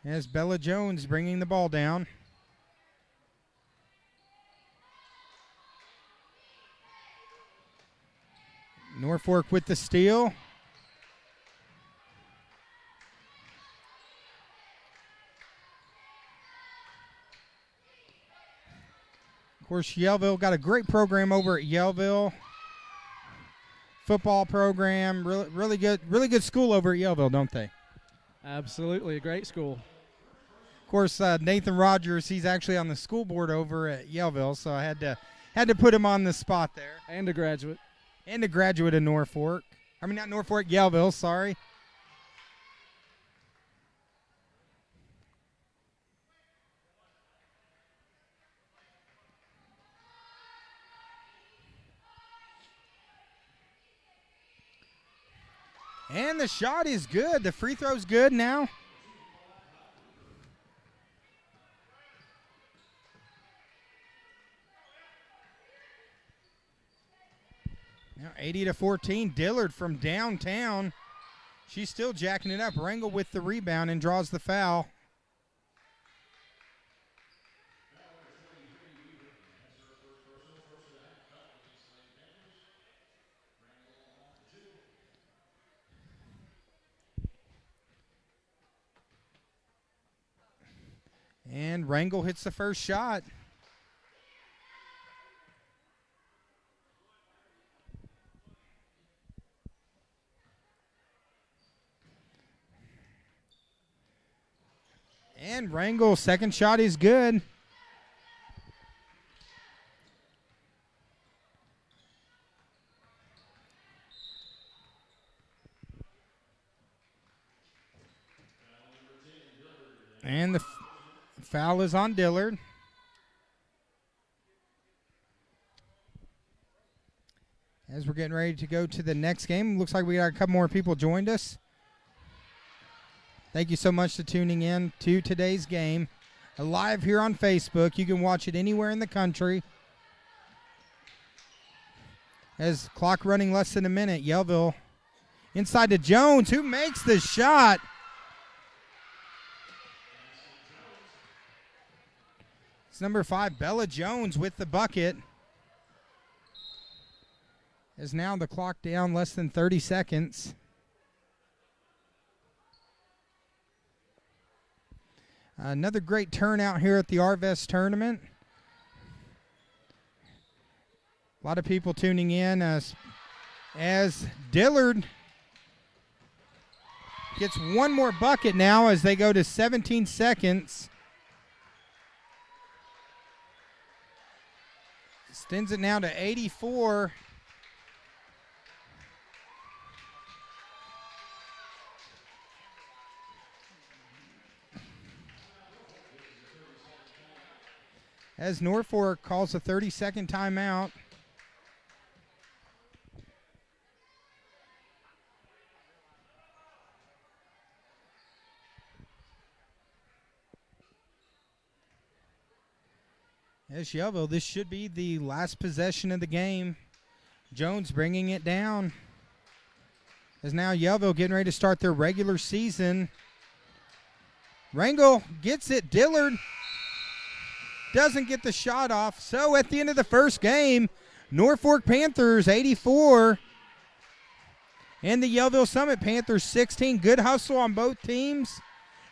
As Bella Jones bringing the ball down. Norfork with the steal. Of course, Yellville got a great program over at Yellville. Football program, really good school over at Yellville, don't they? Absolutely, a great school. Of course, Nathan Rogers, he's actually on the school board over at Yellville, so I had to put him on the spot there. And a graduate. And a graduate of Norfork. I mean, not Norfork, Yellville, sorry. And the shot is good. The free throw's good now. Now 80-14, Dillard from downtown. She's still jacking it up. Rangel with the rebound and draws the foul. And Rangel hits the first shot. And Rangel's second shot is good. And the foul is on Dillard. As we're getting ready to go to the next game, looks like we got a couple more people joined us. Thank you so much for tuning in to today's game. Live here on Facebook. You can watch it anywhere in the country. As clock running less than a minute, Yellville inside to Jones, who makes the shot. It's number 5, Bella Jones with the bucket. As now the clock down less than 30 seconds. Another great turnout here at the Arvest tournament. A lot of people tuning in as Dillard gets one more bucket now as they go to 17 seconds. Extends it now to 84. As Norfork calls a 30-second timeout. As Yellville, this should be the last possession of the game. Jones bringing it down. As now Yellville getting ready to start their regular season. Rangel gets it. Dillard doesn't get the shot off. So at the end of the first game, Norfork Panthers 84 and the Yellville Summit Panthers 16. Good hustle on both teams.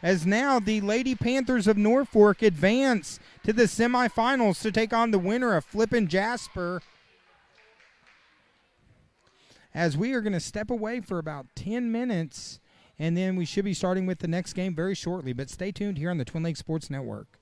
As now the Lady Panthers of Norfork advance to the semifinals to take on the winner of Flippin Jasper. As we are going to step away for about 10 minutes, and then we should be starting with the next game very shortly. But stay tuned here on the Twin Lakes Sports Network.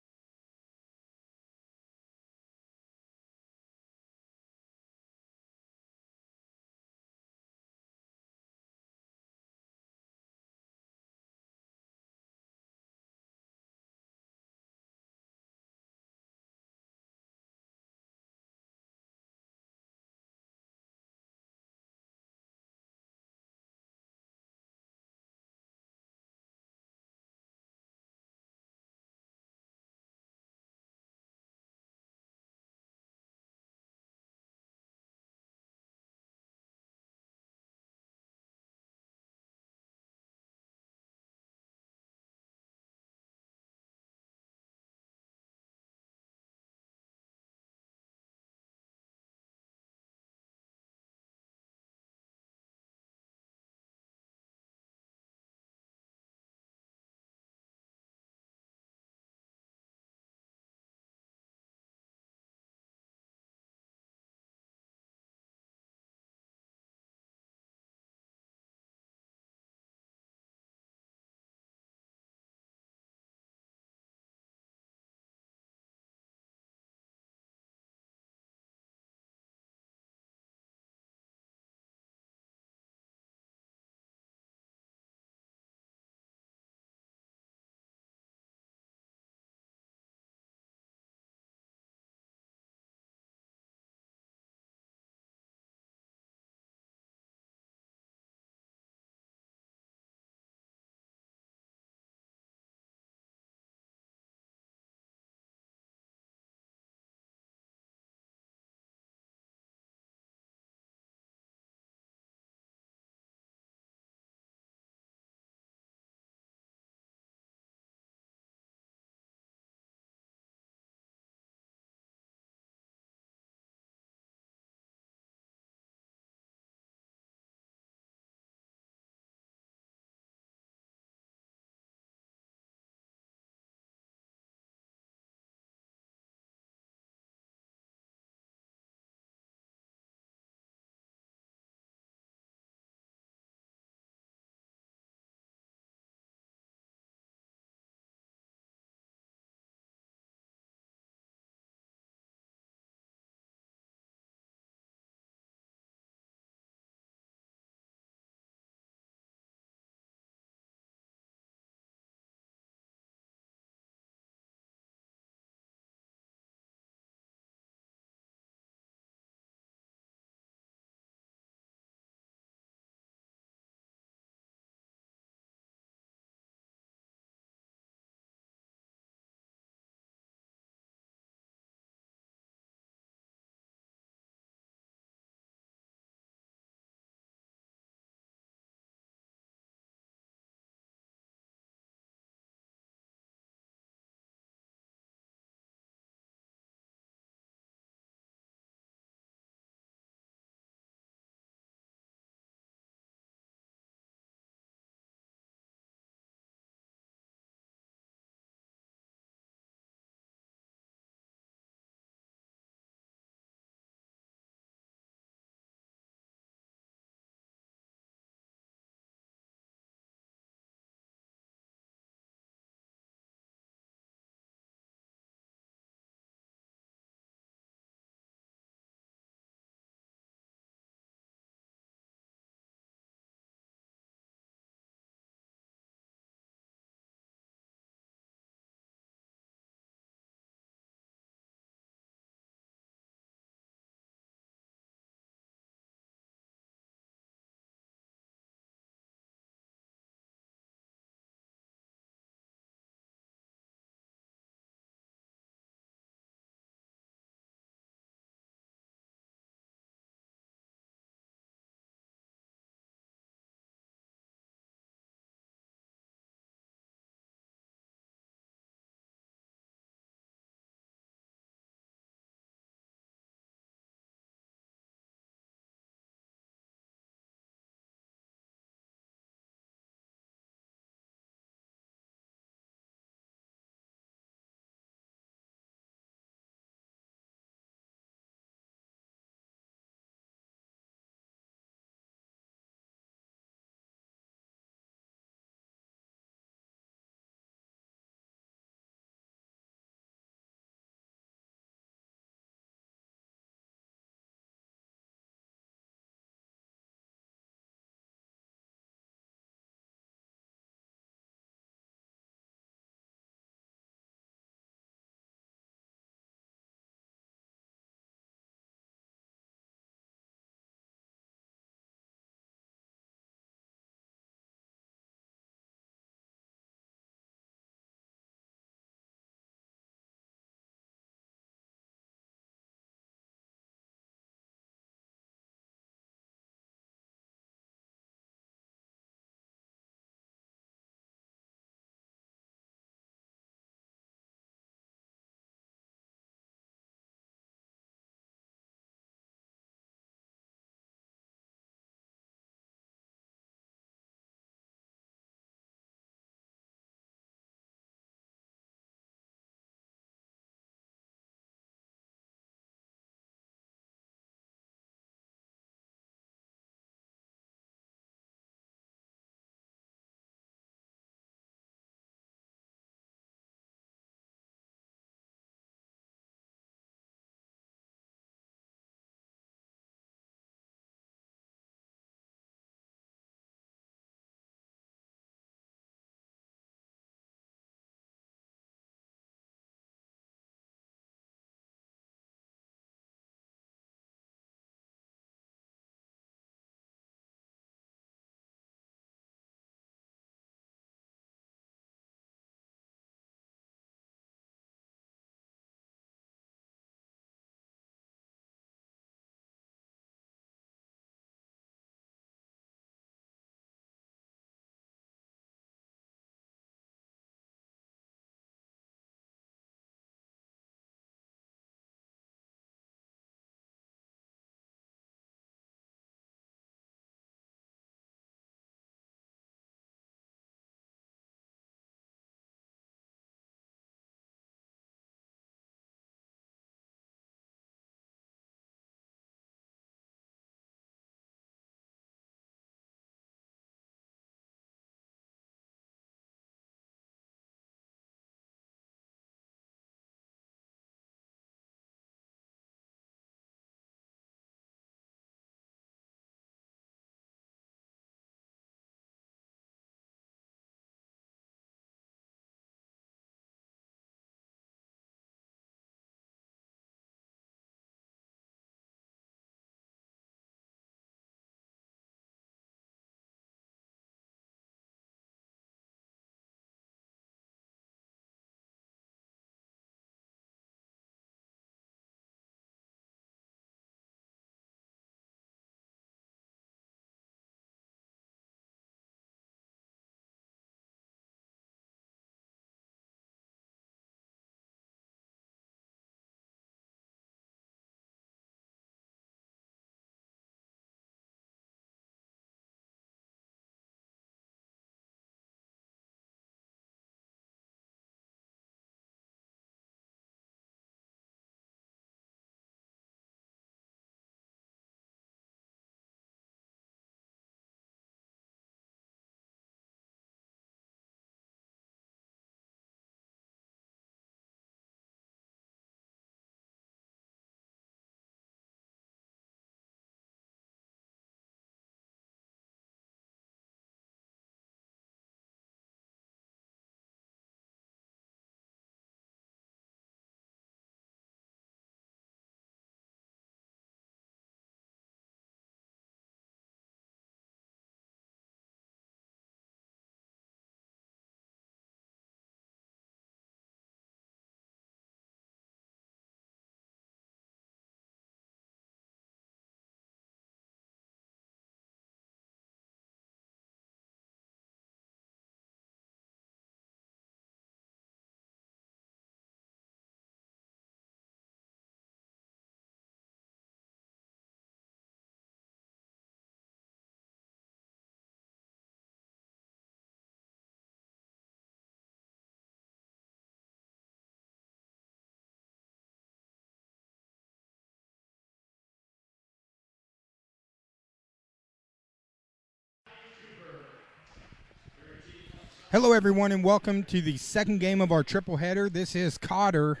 Hello, everyone, and welcome to the second game of our triple header. This is Cotter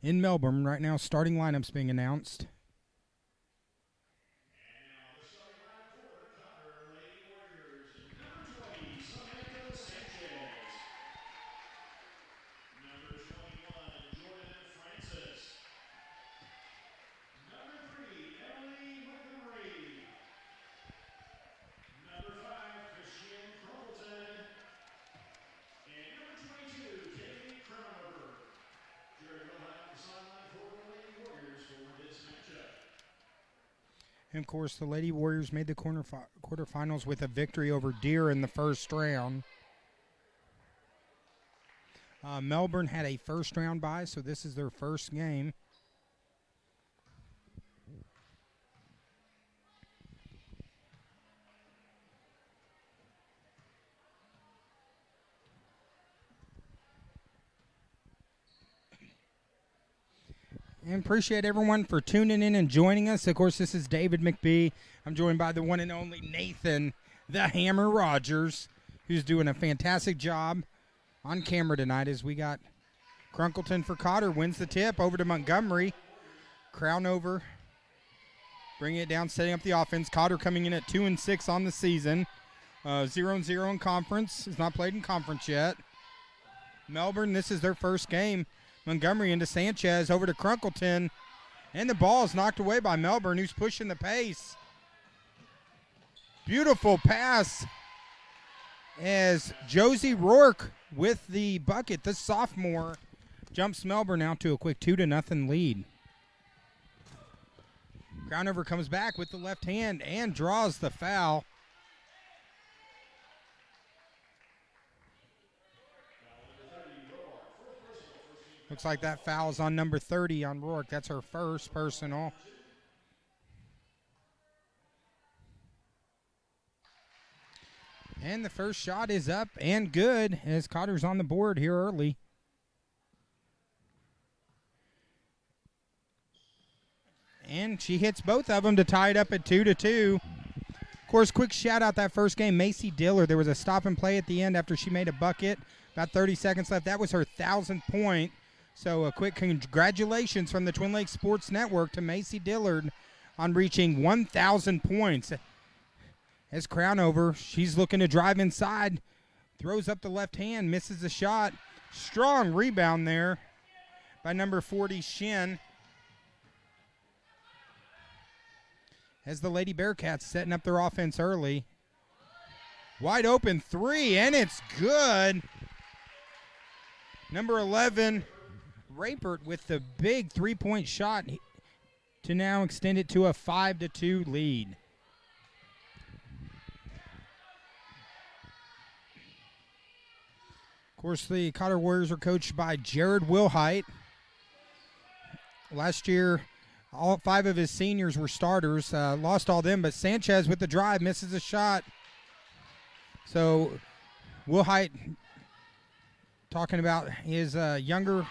in Melbourne. Right now, starting lineups being announced. And, of course, the Lady Warriors made the quarterfinals with a victory over Deer in the first round. Melbourne had a first-round bye, so this is their first game. And appreciate everyone for tuning in and joining us. Of course, this is David McBee. I'm joined by the one and only Nathan, the Hammer Rogers, who's doing a fantastic job on camera tonight as we got Crunkleton for Cotter. Wins the tip over to Montgomery. Crown over. Bringing it down, setting up the offense. Cotter coming in at 2-6 on the season. 0-0 in conference. Has not played in conference yet. Melbourne, this is their first game. Montgomery into Sanchez, over to Crunkleton. And the ball is knocked away by Melbourne, who's pushing the pace. Beautiful pass as Josie Rourke with the bucket, the sophomore, jumps Melbourne out to a quick 2-0 lead. Crownover comes back with the left hand and draws the foul. Looks like that foul's on number 30 on Rourke. That's her first personal. And the first shot is up and good as Cotter's on the board here early. And she hits both of them to tie it up at 2-2. Of course, quick shout out that first game, Macy Diller. There was a stop and play at the end after she made a bucket. About 30 seconds left. That was her 1,000th point. So a quick congratulations from the Twin Lakes Sports Network to Macy Dillard on reaching 1,000 points. As Crownover, she's looking to drive inside. Throws up the left hand, misses the shot. Strong rebound there by number 40, Shin. As the Lady Bearcats setting up their offense early. Wide open three, and it's good. Number 11, Rapert with the big three-point shot to now extend it to a 5-2 lead. Of course, the Cotter Warriors are coached by Jared Wilhite. Last year, all 5 of his seniors were starters. Lost all them, but Sanchez with the drive misses a shot. So Wilhite talking about his younger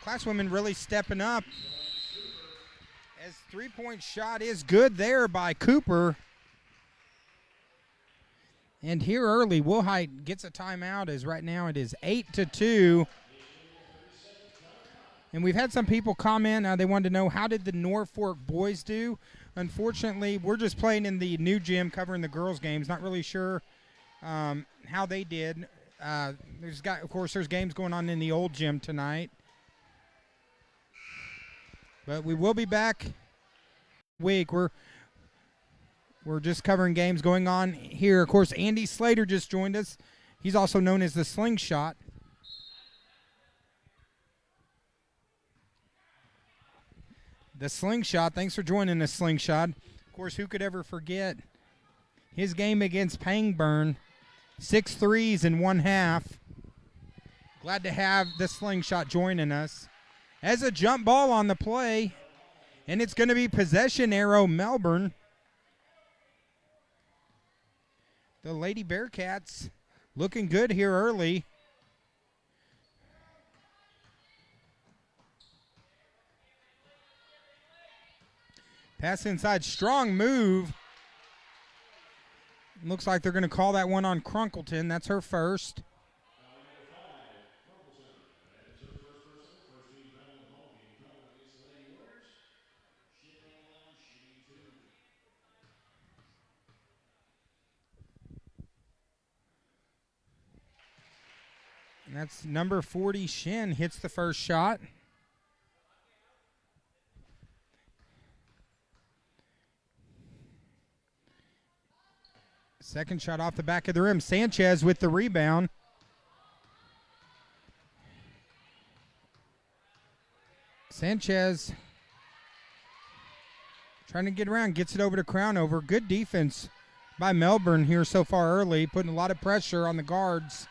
classwomen really stepping up. As three-point shot is good there by Cooper. And here early, Wilhite gets a timeout as right now it is 8-2. And we've had some people comment, they wanted to know how did the Norfork boys do. Unfortunately, we're just playing in the new gym covering the girls' games. Not really sure how they did. Of course, there's games going on in the old gym tonight. But we will be back week. We're just covering games going on here. Of course, Andy Slater just joined us. He's also known as the Slingshot. The Slingshot, thanks for joining us, Slingshot. Of course, who could ever forget his game against Pangburn? 6 threes in one half. Glad to have the Slingshot joining us. As a jump ball on the play, and it's going to be possession arrow Melbourne. The Lady Bearcats looking good here early. Pass inside, strong move. Looks like they're going to call that one on Crunkleton. That's her first. And that's number 40, Shin, hits the first shot. Second shot off the back of the rim. Sanchez with the rebound. Sanchez trying to get around, gets it over to Crownover. Good defense by Melbourne here so far early, putting a lot of pressure on the guards.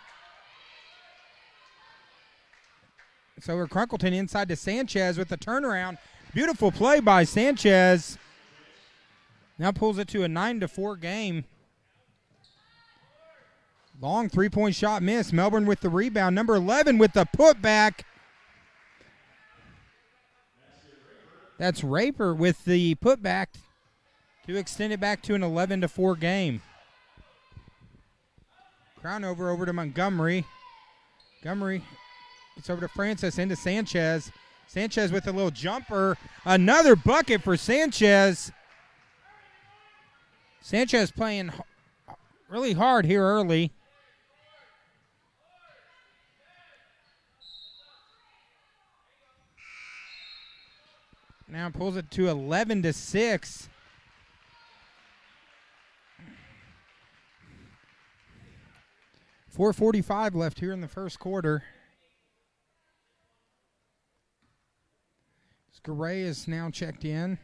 So we're Crunkleton inside to Sanchez with the turnaround. Beautiful play by Sanchez. Now pulls it to a 9-4 game. Long three-point shot miss. Melbourne with the rebound. Number 11 with the putback. That's Raper with the putback to extend it back to an 11-4 game. Crownover over to Montgomery. Montgomery gets over to Francis, into Sanchez. Sanchez with a little jumper. Another bucket for Sanchez. Sanchez playing really hard here early. Now pulls it to 11-6. .445 left here in the first quarter. Garay is now checked in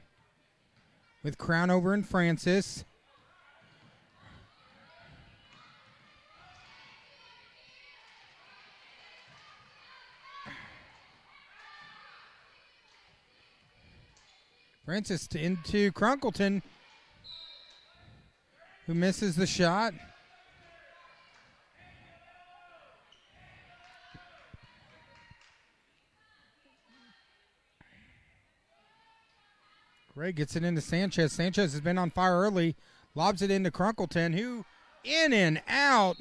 with Crownover and Francis. Francis into Crunkleton, who misses the shot. Gray gets it into Sanchez. Sanchez has been on fire early. Lobs it into Crunkleton, who in and out.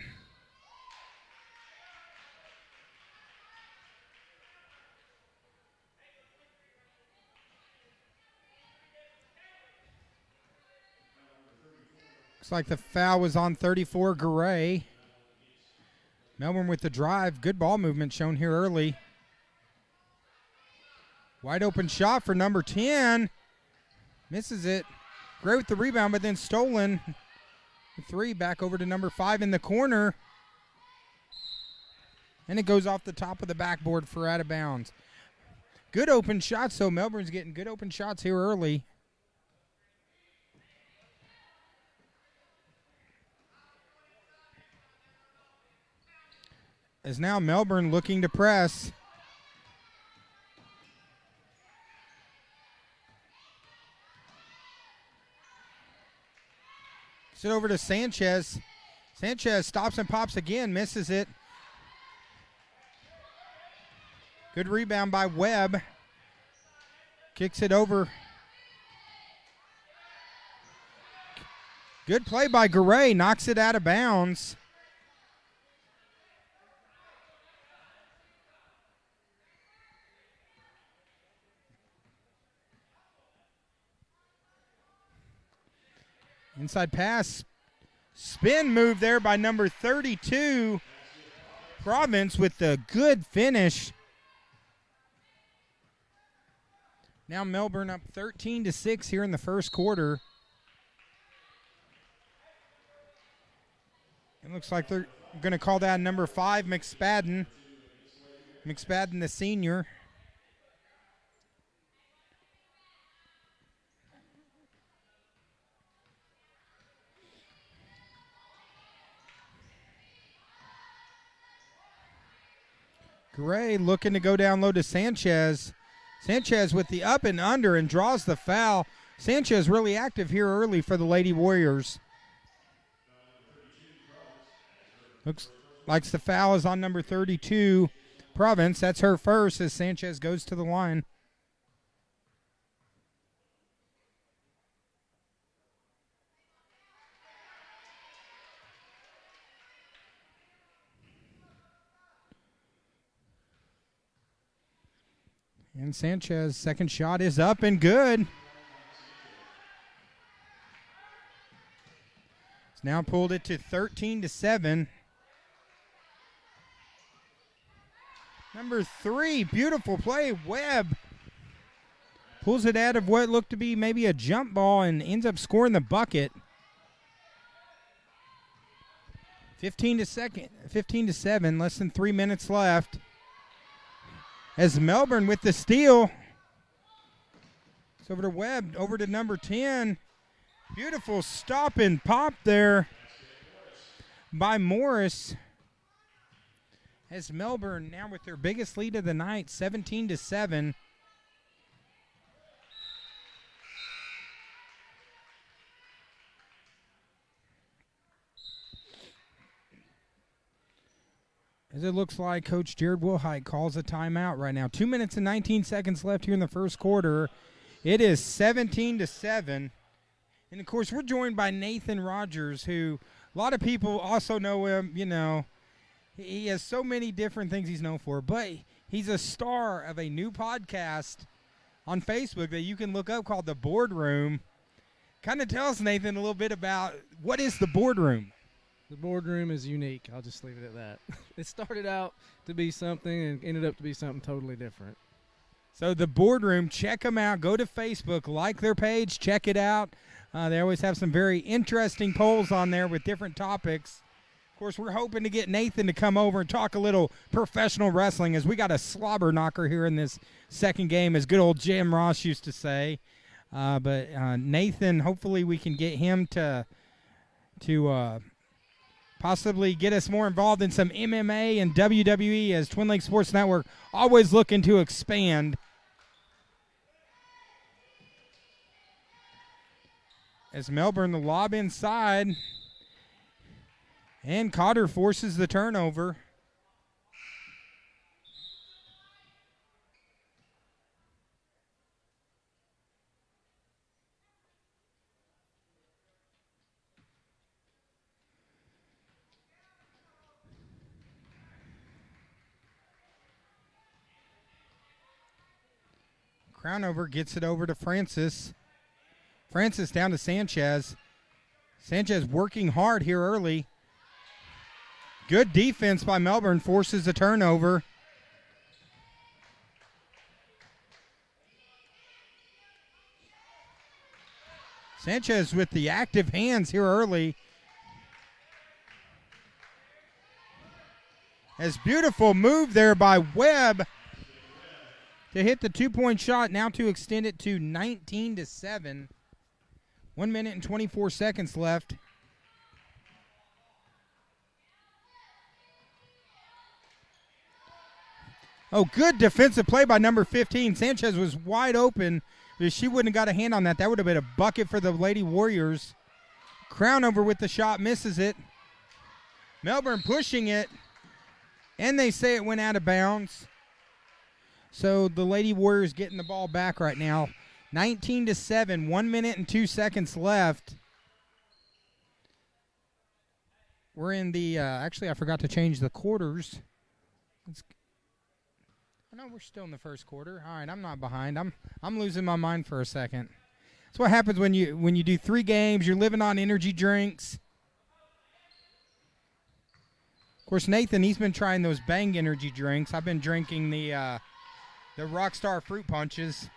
Looks like the foul was on 34, Garay. Melbourne with the drive. Good ball movement shown here early. Wide open shot for number 10. Misses it. Gray with the rebound, but then stolen. The three back over to number 5 in the corner. And it goes off the top of the backboard for out of bounds. Good open shots, so Melbourne's getting good open shots here early. As now Melbourne looking to press. Gets it over to Sanchez. Sanchez stops and pops again, misses it. Good rebound by Webb. Kicks it over. Good play by Garay, knocks it out of bounds. Inside pass. Spin move there by number 32. Province with the good finish. Now Melbourne up 13-6 here in the first quarter. It looks like they're going to call that number 5, McSpadden. McSpadden, the senior. Gray looking to go down low to Sanchez. Sanchez with the up and under and draws the foul. Sanchez really active here early for the Lady Warriors. Looks like the foul is on number 32, Province. That's her first as Sanchez goes to the line. And Sanchez, second shot is up and good. It's now pulled it to 13-7. Number 3, beautiful play. Webb pulls it out of what looked to be maybe a jump ball and ends up scoring the bucket. 15 to 7, less than 3 minutes left. As Melbourne with the steal. It's over to Webb, over to number 10. Beautiful stop and pop there by Morris. As Melbourne now with their biggest lead of the night, 17 to 7. As it looks like Coach Jared Wilhite calls a timeout right now. 2 minutes and 19 seconds left here in the first quarter. It is 17 to 7. And, of course, we're joined by Nathan Rogers, who a lot of people also know him. You know, he has so many different things he's known for. But he's a star of a new podcast on Facebook that you can look up called The Boardroom. Kind of tell us, Nathan, a little bit about what is The Boardroom. The Boardroom is unique. I'll just leave it at that. It started out to be something and ended up to be something totally different. So The Boardroom, check them out. Go to Facebook, like their page, check it out. They always have some very interesting polls on there with different topics. Of course, we're hoping to get Nathan to come over and talk a little professional wrestling, as we got a slobber knocker here in this second game, as good old Jim Ross used to say. But Nathan, hopefully we can get him to possibly get us more involved in some MMA and WWE, as Twin Lakes Sports Network always looking to expand. As Melbourne, the lob inside, and Cotter forces the turnover. Crownover gets it over to Francis. Francis down to Sanchez. Sanchez working hard here early. Good defense by Melbourne, forces a turnover. Sanchez with the active hands here early. As beautiful move there by Webb to hit the two-point shot, now to extend it to 19 to 7. 1 minute and 24 seconds left. Oh, good defensive play by number 15. Sanchez was wide open. If she wouldn't have got a hand on that, that would have been a bucket for the Lady Warriors. Crownover with the shot, misses it. Melbourne pushing it, and they say it went out of bounds. So the Lady Warriors getting the ball back right now. 19 to 7, 1 minute and 2 seconds left. We're in the, actually I forgot to change the quarters. No, we're still in the first quarter. All right, I'm not behind. I'm losing my mind for a second. That's what happens when you do 3 games. You're living on energy drinks. Of course, Nathan, he's been trying those Bang energy drinks. I've been drinking the Rockstar Fruit Punches.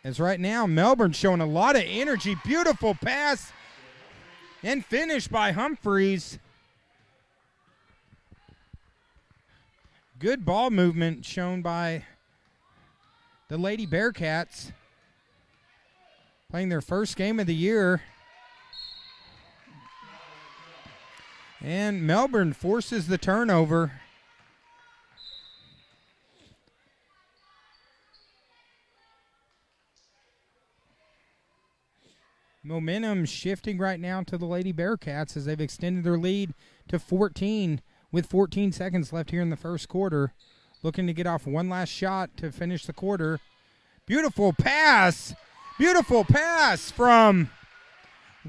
As right now, Melbourne showing a lot of energy. Beautiful pass and finish by Humphreys. Good ball movement shown by the Lady Bearcats, playing their first game of the year. And Melbourne forces the turnover. Momentum shifting right now to the Lady Bearcats as they've extended their lead to 14 with 14 seconds left here in the first quarter. Looking to get off one last shot to finish the quarter. Beautiful pass. Beautiful pass from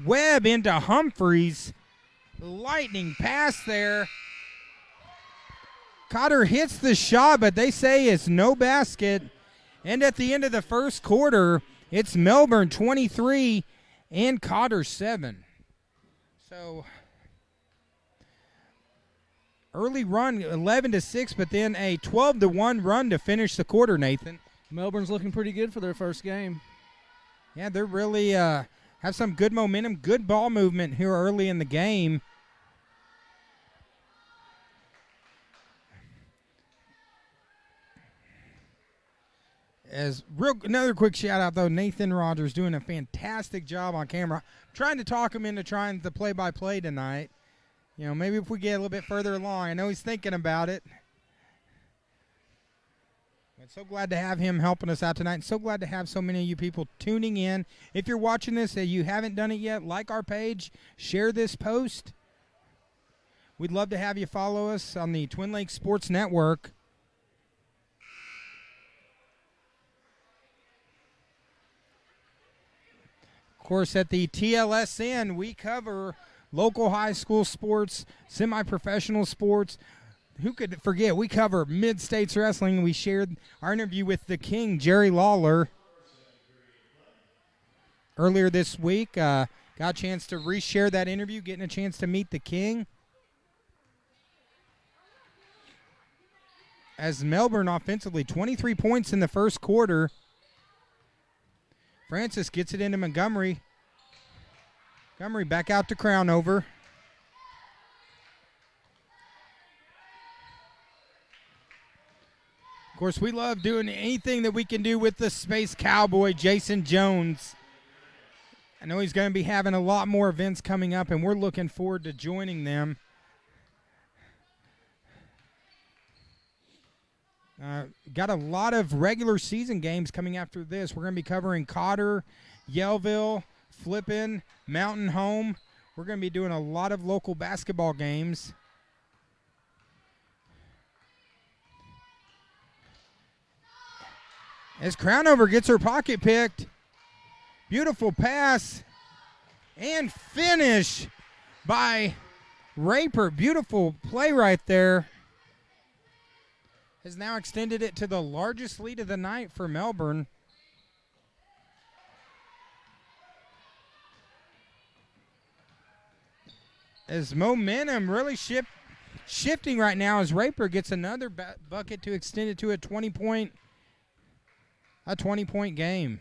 Webb into Humphreys. Lightning pass there. Cotter hits the shot, but they say it's no basket. And at the end of the first quarter, it's Melbourne 23 and Cotter 7. So early run, 11-6, but then a 12-1 run to finish the quarter, Nathan. Melbourne's looking pretty good for their first game. Yeah, they're really have some good momentum, good ball movement here early in the game. Another quick shout out though, Nathan Rogers doing a fantastic job on camera. I'm trying to talk him into trying the play-by-play tonight. You know, maybe if we get a little bit further along. I know he's thinking about it. I'm so glad to have him helping us out tonight. And so glad to have so many of you people tuning in. If you're watching this and you haven't done it yet, like our page, share this post. We'd love to have you follow us on the Twin Lakes Sports Network. Of course, at the TLSN, we cover local high school sports, semi-professional sports. Who could forget? We cover Mid-States Wrestling. We shared our interview with the King, Jerry Lawler, earlier this week. Got a chance to reshare that interview, getting a chance to meet the King. As Melbourne offensively, 23 points in the first quarter. Francis gets it into Montgomery. Montgomery back out to Crownover. Of course, we love doing anything that we can do with the Space Cowboy, Jason Jones. I know he's going to be having a lot more events coming up, and we're looking forward to joining them. Got a lot of regular season games coming after this. We're going to be covering Cotter, Yellville, Flippin, Mountain Home. We're going to be doing a lot of local basketball games. As Crownover gets her pocket picked. Beautiful pass and finish by Raper. Beautiful play right there. Has now extended it to the largest lead of the night for Melbourne. As momentum really shifting right now as Raper gets another bucket to extend it to a 20-point game.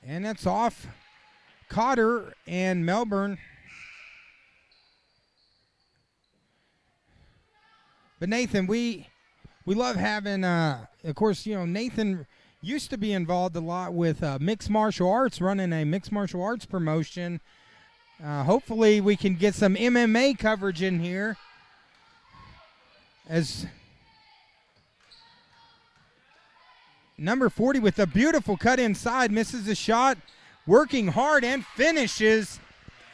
And that's off Cotter and Melbourne. But Nathan, we love having, of course, you know, Nathan used to be involved a lot with mixed martial arts, running a mixed martial arts promotion. Hopefully we can get some MMA coverage in here. As number 40 with a beautiful cut inside, misses a shot, working hard and finishes.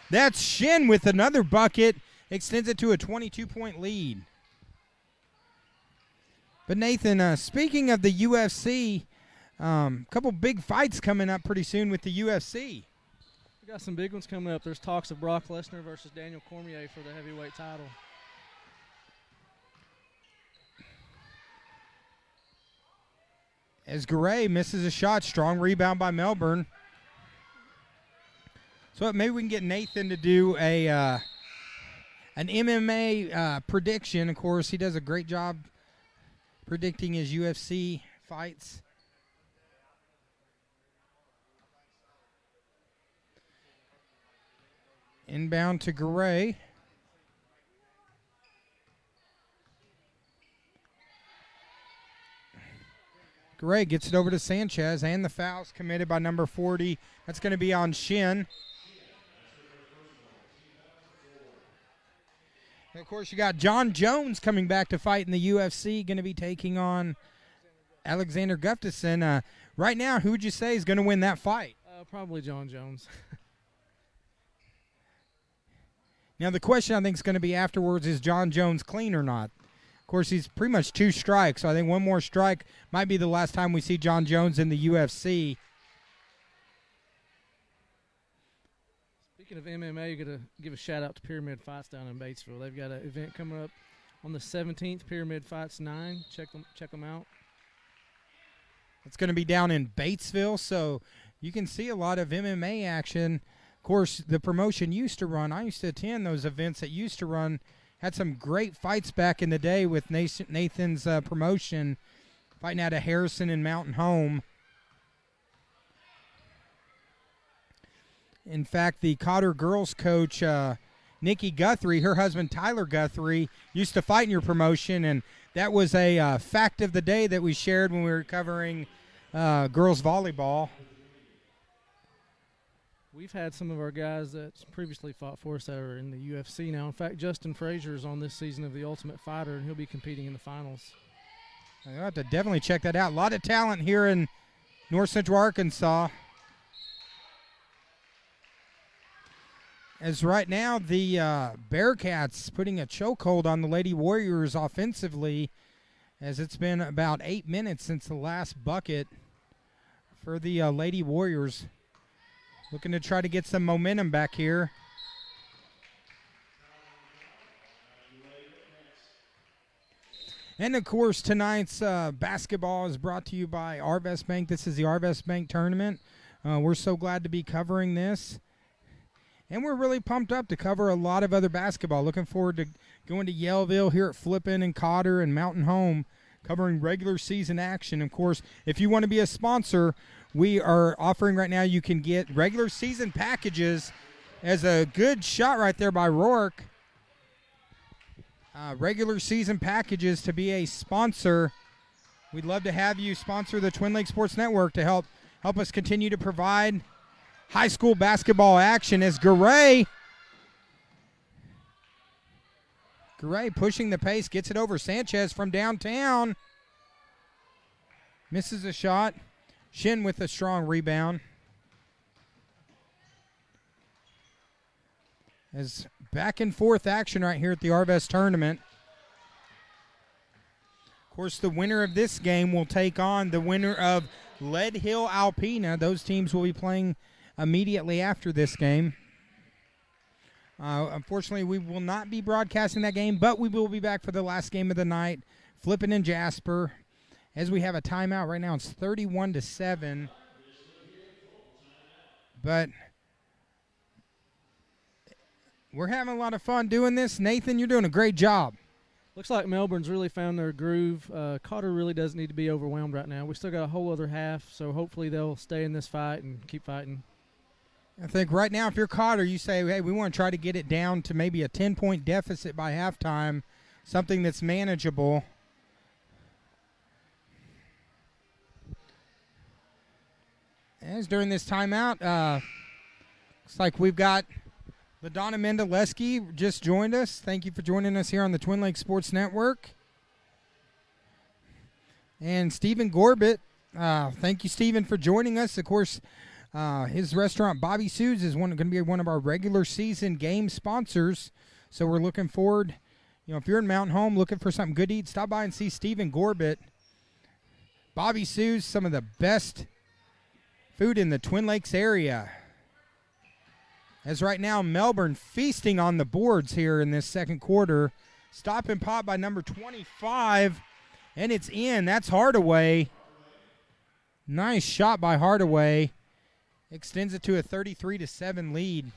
That's Shin with another bucket, extends it to a 22-point lead. But Nathan, speaking of the UFC, a couple big fights coming up pretty soon with the UFC. We got some big ones coming up. There's talks of Brock Lesnar versus Daniel Cormier for the heavyweight title. As Garay misses a shot, strong rebound by Melbourne. So maybe we can get Nathan to do an MMA prediction. Of course, he does a great job predicting his UFC fights. Inbound to Garay. Garay gets it over to Sanchez, and the foul's committed by number 40. That's going to be on Shin. And of course, you got John Jones coming back to fight in the UFC, going to be taking on Alexander Gustafsson. Right now, who would you say is going to win that fight? Probably John Jones. Now, the question I think is going to be afterwards, is John Jones clean or not? Of course, he's pretty much 2 strikes, so I think one more strike might be the last time we see John Jones in the UFC. Speaking of MMA, you got to give a shout out to Pyramid Fights down in Batesville. They've got an event coming up on the 17th, Pyramid Fights 9. Check them out. It's going to be down in Batesville, so you can see a lot of MMA action. Of course, the promotion used to run. I used to attend those events that used to run. Had some great fights back in the day with Nathan's promotion, fighting out of Harrison and Mountain Home. In fact, the Cotter girls coach, Nikki Guthrie, her husband Tyler Guthrie, used to fight in your promotion, and that was a fact of the day that we shared when we were covering girls volleyball. We've had some of our guys that previously fought for us that are in the UFC now. In fact, Justin Frazier is on this season of The Ultimate Fighter, and he'll be competing in the finals. I'll have to definitely check that out. A lot of talent here in North Central Arkansas. As right now, the Bearcats putting a chokehold on the Lady Warriors offensively, as it's been about 8 minutes since the last bucket for the Lady Warriors. Looking to try to get some momentum back here. And, of course, tonight's basketball is brought to you by Arvest Bank. This is the Arvest Bank tournament. We're so glad to be covering this. And we're really pumped up to cover a lot of other basketball. Looking forward to going to Yellville here at Flippin and Cotter and Mountain Home, covering regular season action. Of course, if you want to be a sponsor, we are offering right now, you can get regular season packages as a good shot right there by Rourke. Regular season packages to be a sponsor. We'd love to have you sponsor the Twin Lakes Sports Network to help us continue to provide high school basketball action as Garay pushing the pace, gets it over Sanchez from downtown. Misses a shot. Shin with a strong rebound. As back and forth action right here at the Arvest tournament. Of course, the winner of this game will take on the winner of Lead Hill Alpena. Those teams will be playing immediately after this game. Unfortunately, we will not be broadcasting that game, but we will be back for the last game of the night, Flippin and Jasper. As we have a timeout right now, it's 31-7. But we're having a lot of fun doing this. Nathan, you're doing a great job. Looks like Melbourne's really found their groove. Cotter really doesn't need to be overwhelmed right now. We still got a whole other half, so hopefully they'll stay in this fight and keep fighting. I think right now if you're Cotter, you say, hey, we want to try to get it down to maybe a 10-point deficit by halftime, something that's manageable. As during this timeout, looks like we've got LaDonna Mendeleski just joined us. Thank you for joining us here on the Twin Lakes Sports Network. And Stephen Gorbett, thank you, Stephen, for joining us. Of course, his restaurant, Bobby Sue's, is going to be one of our regular season game sponsors. So we're looking forward. You know, if you're in Mountain Home looking for something good to eat, stop by and see Stephen Gorbett. Bobby Sue's, some of the best food in the Twin Lakes area. As right now, Melbourne feasting on the boards here in this second quarter. Stop and pop by number 25, and it's in. That's Hardaway. Nice shot by Hardaway. Extends it to a 33-7 lead.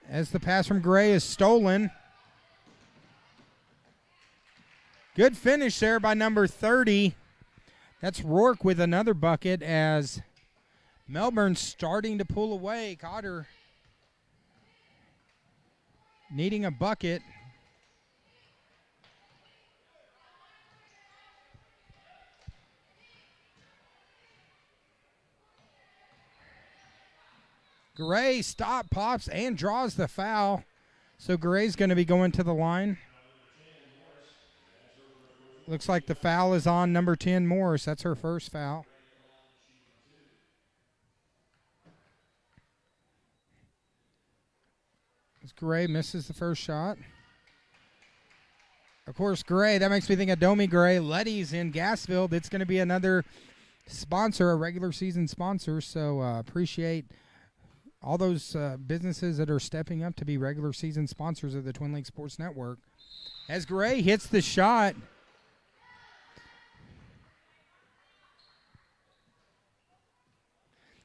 As the pass from Gray is stolen. Good finish there by number 30. That's Rourke with another bucket as Melbourne's starting to pull away. Cotter needing a bucket. Gray stop, pops, and draws the foul. So Gray's going to be going to the line. Looks like the foul is on number 10, Morris. That's her first foul. As Gray misses the first shot. Of course, Gray, that makes me think of Domi Gray. Letty's in Gasville. It's going to be another sponsor, a regular season sponsor. So appreciate all those businesses that are stepping up to be regular season sponsors of the Twin Lakes Sports Network. As Gray hits the shot.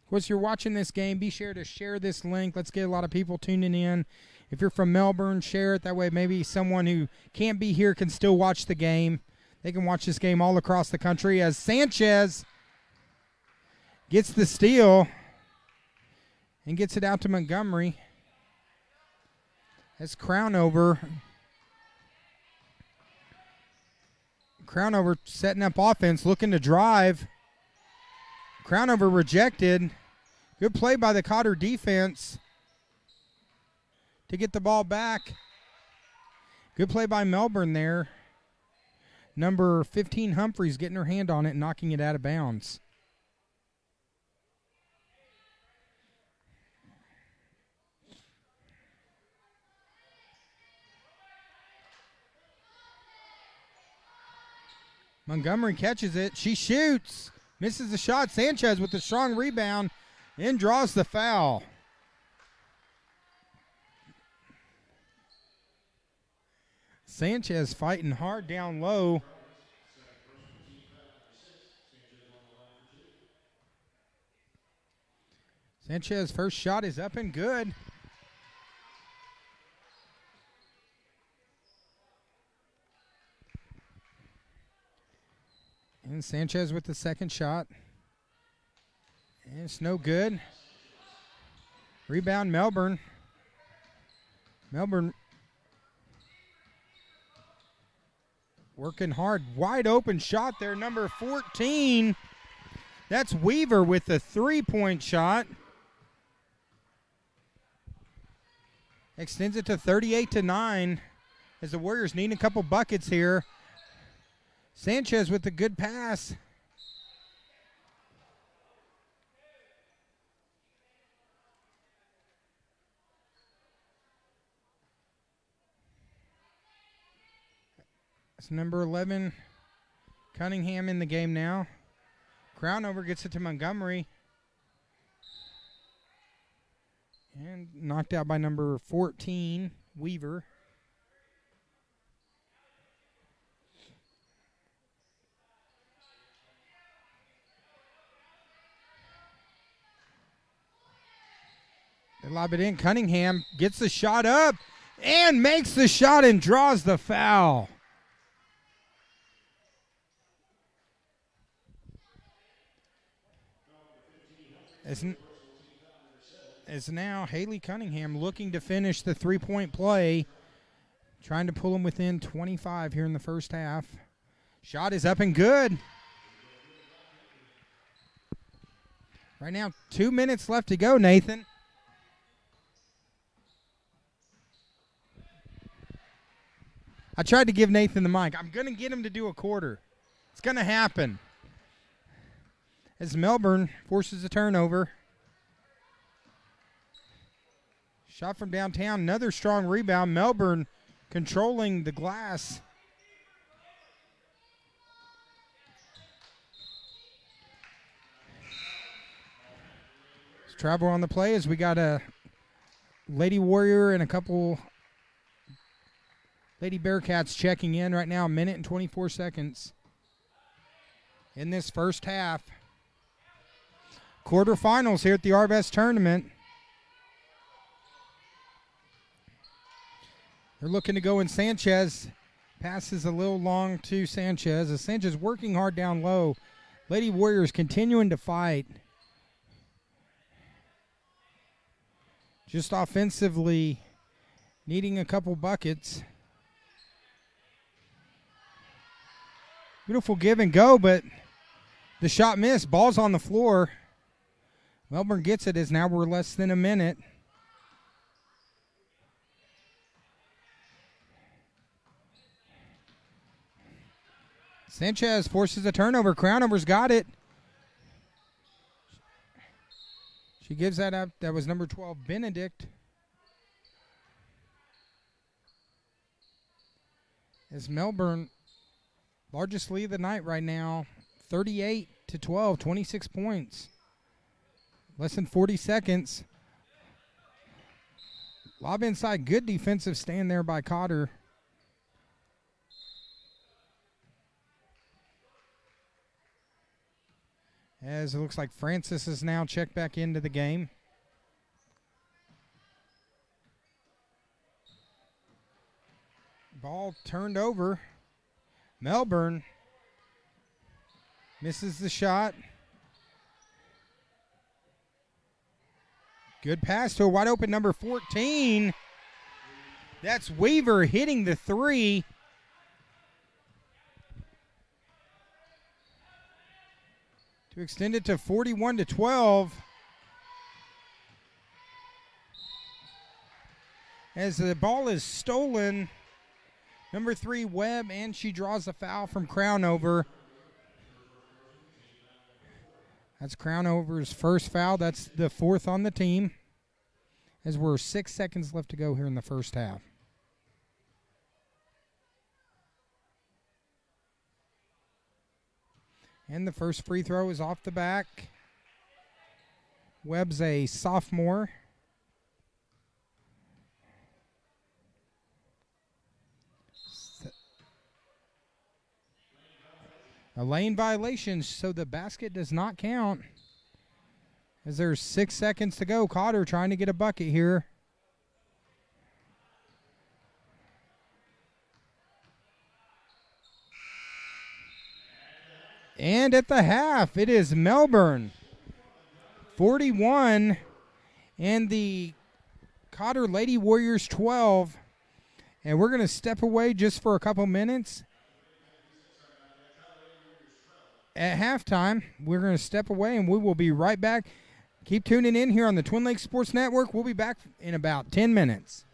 Of course, you're watching this game. Be sure to share this link. Let's get a lot of people tuning in. If you're from Melbourne, share it. That way maybe someone who can't be here can still watch the game. They can watch this game all across the country as Sanchez gets the steal and gets it out to Montgomery. That's Crownover. Crownover setting up offense, looking to drive. Crownover rejected. Good play by the Cotter defense to get the ball back. Good play by Melbourne there. Number 15, Humphreys, getting her hand on it and knocking it out of bounds. Montgomery catches it. She shoots. Misses the shot. Sanchez with a strong rebound and draws the foul. Sanchez fighting hard down low. Sanchez first shot is up and good. And Sanchez with the second shot. And it's no good. Rebound Melbourne. Melbourne working hard. Wide open shot there, number 14. That's Weaver with the three-point shot. Extends it to 38-9 as the Warriors need a couple buckets here. Sanchez with a good pass. It's number 11, Cunningham in the game now. Crownover gets it to Montgomery. And knocked out by number 14, Weaver. They lob it in. Cunningham gets the shot up and makes the shot and draws the foul. It's now Haley Cunningham looking to finish the three-point play, trying to pull him within 25 here in the first half. Shot is up and good. Right now, 2 minutes left to go, Nathan. I tried to give Nathan the mic. I'm going to get him to do a quarter. It's going to happen. As Melbourne forces a turnover. Shot from downtown, another strong rebound. Melbourne controlling the glass. Let's travel on the play as we got a Lady Warrior and a couple Lady Bearcats checking in right now. A minute and 24 seconds in this first half. Quarterfinals here at the Arvest tournament. They're looking to go in. Sanchez passes a little long to Sanchez. As Sanchez working hard down low. Lady Warriors continuing to fight. Just offensively needing a couple buckets. Beautiful give and go, but the shot missed. Ball's on the floor. Melbourne gets it as now we're less than a minute. Sanchez forces a turnover. Crownover's got it. She gives that up. That was number 12, Benedict. As Melbourne, largest lead of the night right now, 38-12, 26 points. Less than 40 seconds. Lob inside. Good defensive stand there by Cotter. As it looks like Francis is now checked back into the game. Ball turned over. Melbourne misses the shot. Good pass to a wide open number 14. That's Weaver hitting the three. To extend it to 41-12. As the ball is stolen, number 3 Webb, and she draws a foul from Crownover. That's Crownover's first foul. That's the 4th on the team. As we're 6 seconds left to go here in the first half. And the first free throw is off the back. Webb's a sophomore. A lane violation, so the basket does not count. As there's 6 seconds to go, Cotter trying to get a bucket here. And at the half, it is Melbourne 41 and the Cotter Lady Warriors 12. And we're going to step away just for a couple minutes. At halftime, we're going to step away and we will be right back. Keep tuning in here on the Twin Lakes Sports Network. We'll be back in about 10 minutes.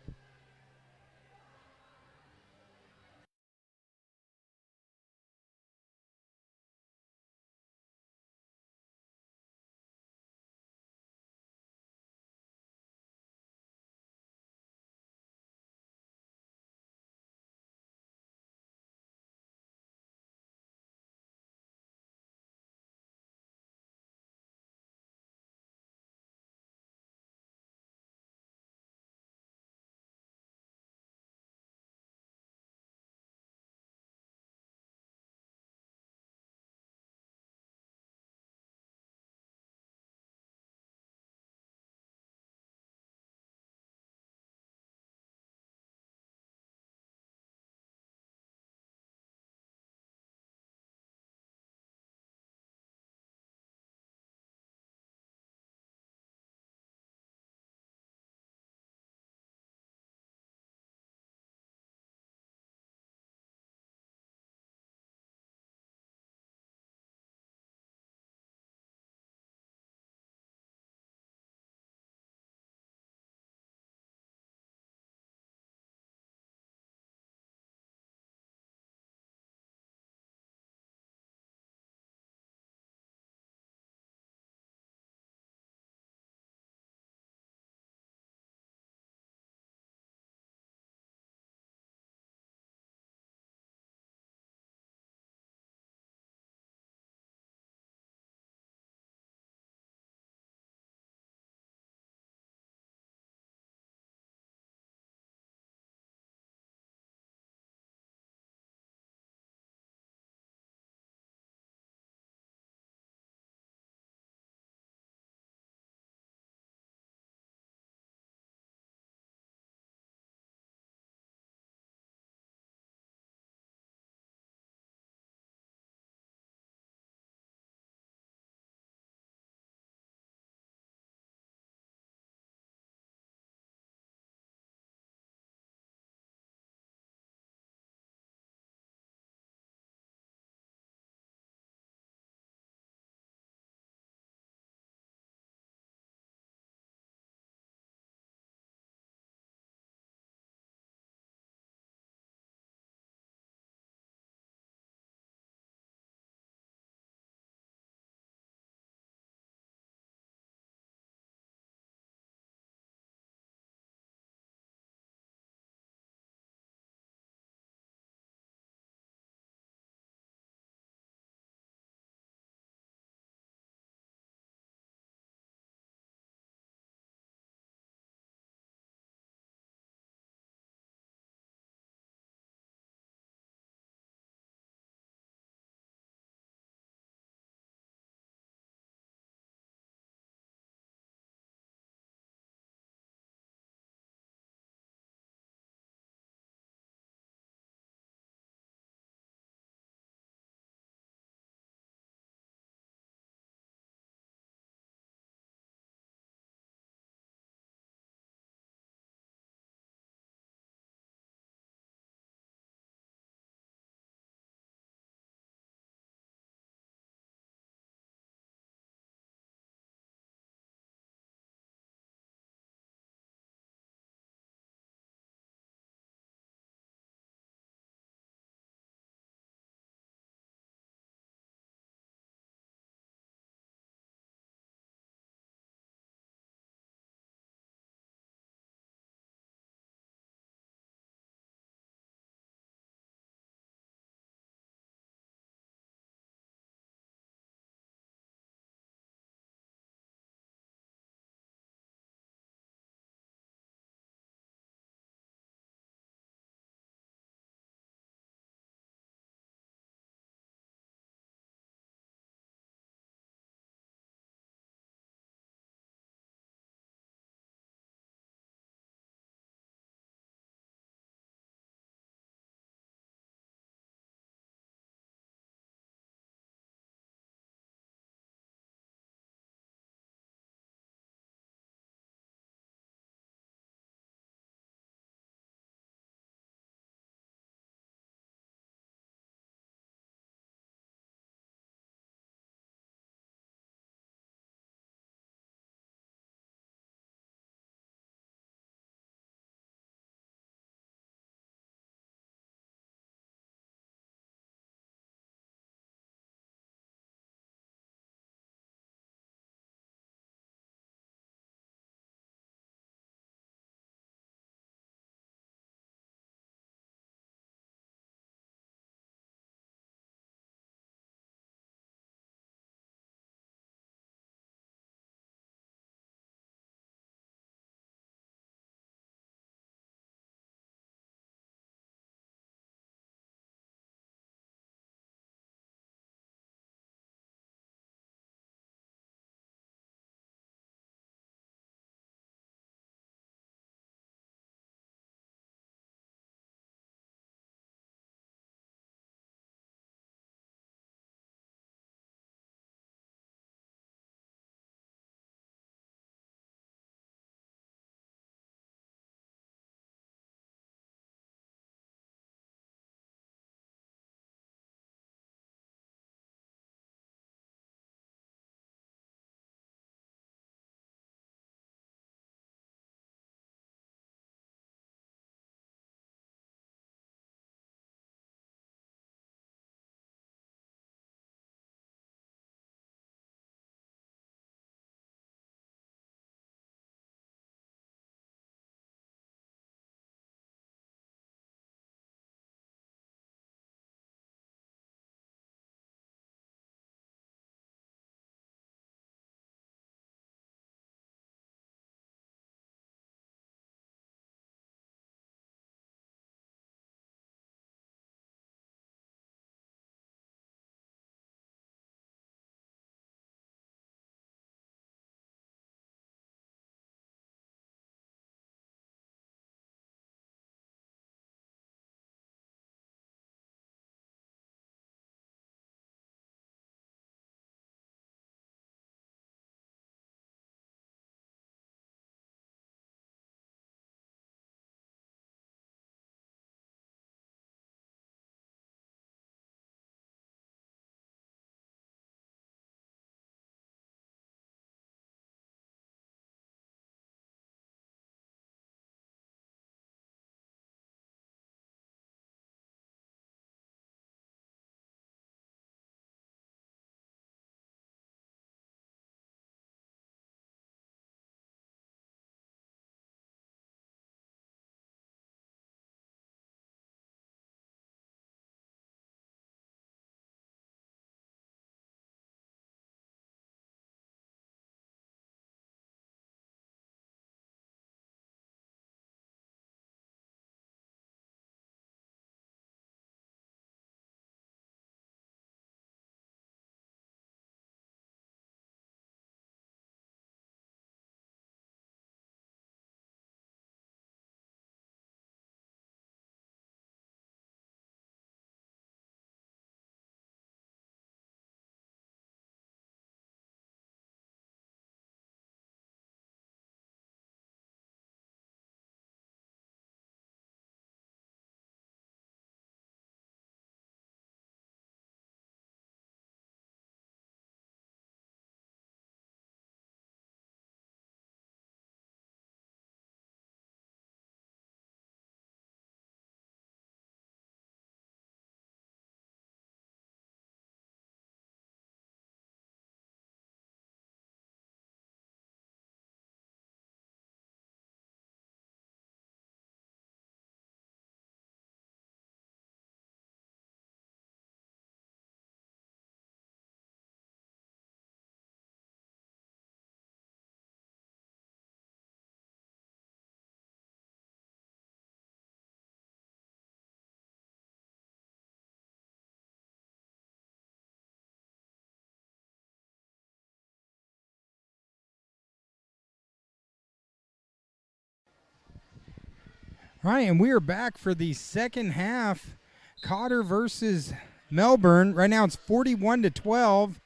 Right, and we are back for the second half. Cotter versus Melbourne. Right now it's 41-12.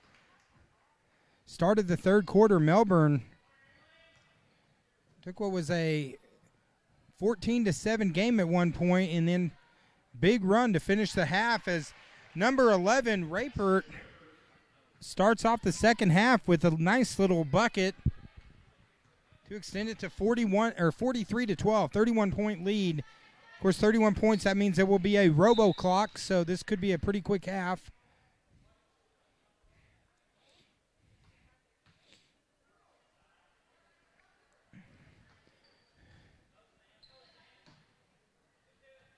Started the third quarter. Melbourne took what was a 14-7 game at one point, and then big run to finish the half as number 11, Rapert, starts off the second half with a nice little bucket to extend it to 43-12, 31-point lead. Of course, 31 points, that means there will be a robo clock, so this could be a pretty quick half.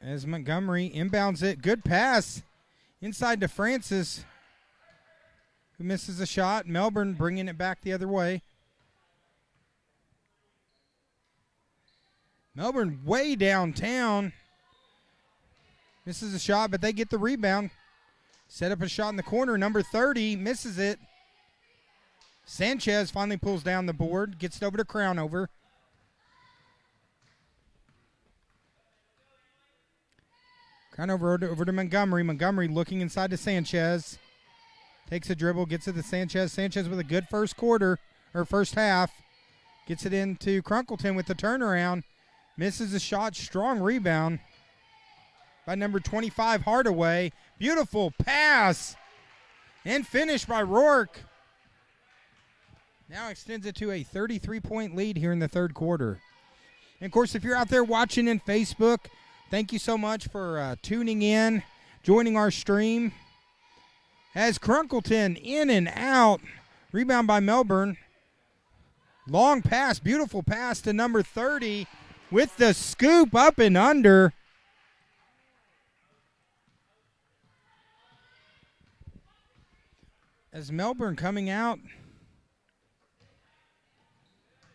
As Montgomery inbounds it, good pass inside to Francis, who misses a shot. Melbourne bringing it back the other way. Melbourne way downtown. Misses a shot, but they get the rebound. Set up a shot in the corner. Number 30 misses it. Sanchez finally pulls down the board. Gets it over to Crownover. Crownover over to Montgomery. Montgomery looking inside to Sanchez. Takes a dribble. Gets it to Sanchez. Sanchez with a good first half. Gets it into Crunkleton with the turnaround. Misses a shot. Strong rebound by number 25, Hardaway. Beautiful pass. And finish by Rourke. Now extends it to a 33-point lead here in the third quarter. And, of course, if you're out there watching in Facebook, thank you so much for tuning in, joining our stream. As Crunkleton in and out. Rebound by Melbourne. Long pass, beautiful pass to number 30. With the scoop up and under. As Melbourne coming out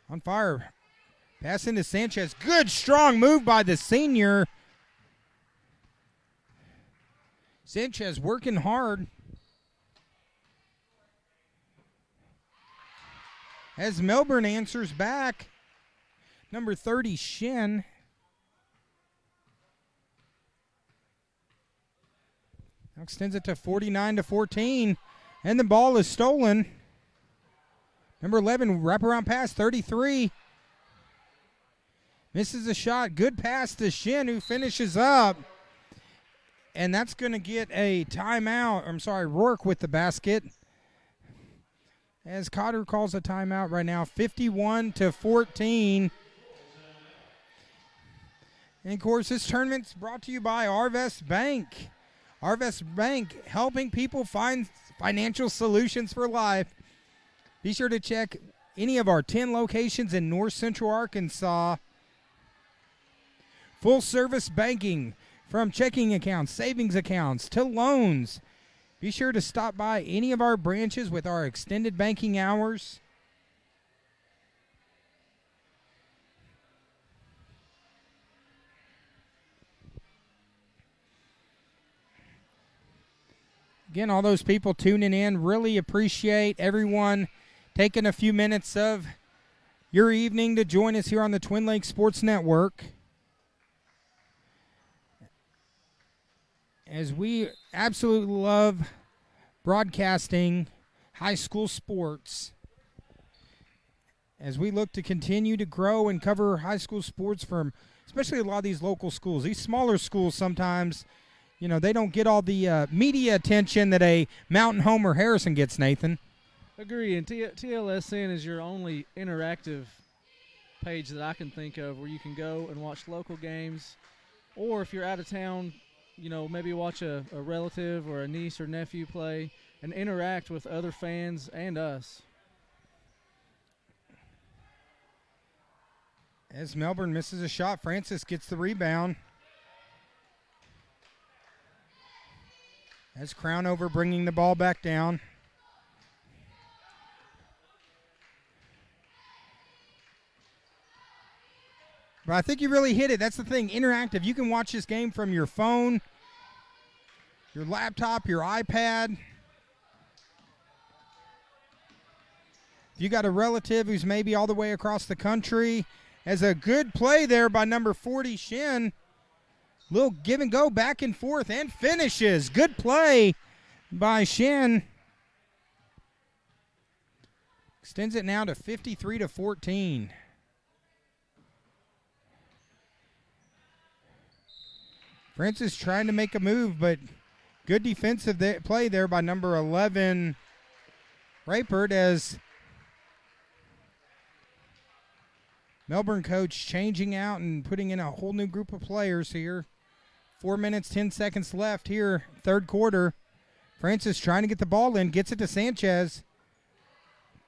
on fire. Pass into Sanchez. Good strong move by the senior. Sanchez working hard. As Melbourne answers back. Number 30, Shin. Now extends it to 49-14. And the ball is stolen. Number 11, wraparound pass, 33. Misses a shot. Good pass to Shin, who finishes up. And that's going to get a timeout. Rourke with the basket. As Cotter calls a timeout right now, 51-14. And, of course, this tournament's brought to you by Arvest Bank. Arvest Bank, helping people find financial solutions for life. Be sure to check any of our 10 locations in North Central Arkansas. Full-service banking, from checking accounts, savings accounts, to loans. Be sure to stop by any of our branches with our extended banking hours. Again, all those people tuning in, really appreciate everyone taking a few minutes of your evening to join us here on the Twin Lakes Sports Network. As we absolutely love broadcasting high school sports, as we look to continue to grow and cover high school sports from especially a lot of these local schools. These smaller schools sometimes, you know, they don't get all the media attention that a Mountain Home or Harrison gets, Nathan. Agree, and TLSN is your only interactive page that I can think of where you can go and watch local games, or if you're out of town, you know, maybe watch a relative or a niece or nephew play and interact with other fans and us. As Melbourne misses a shot, Francis gets the rebound. As Crownover bringing the ball back down. But I think you really hit it. That's the thing, interactive. You can watch this game from your phone, your laptop, your iPad. If you got a relative who's maybe all the way across the country as a good play there by number 40, Shin. Little give and go back and forth and finishes. Good play by Shin. Extends it now to 53-14. Francis trying to make a move, but good defensive play there by number 11, Raypert, as Melbourne coach changing out and putting in a whole new group of players here. 4 minutes, 10 seconds left here, third quarter. Francis trying to get the ball in, gets it to Sanchez.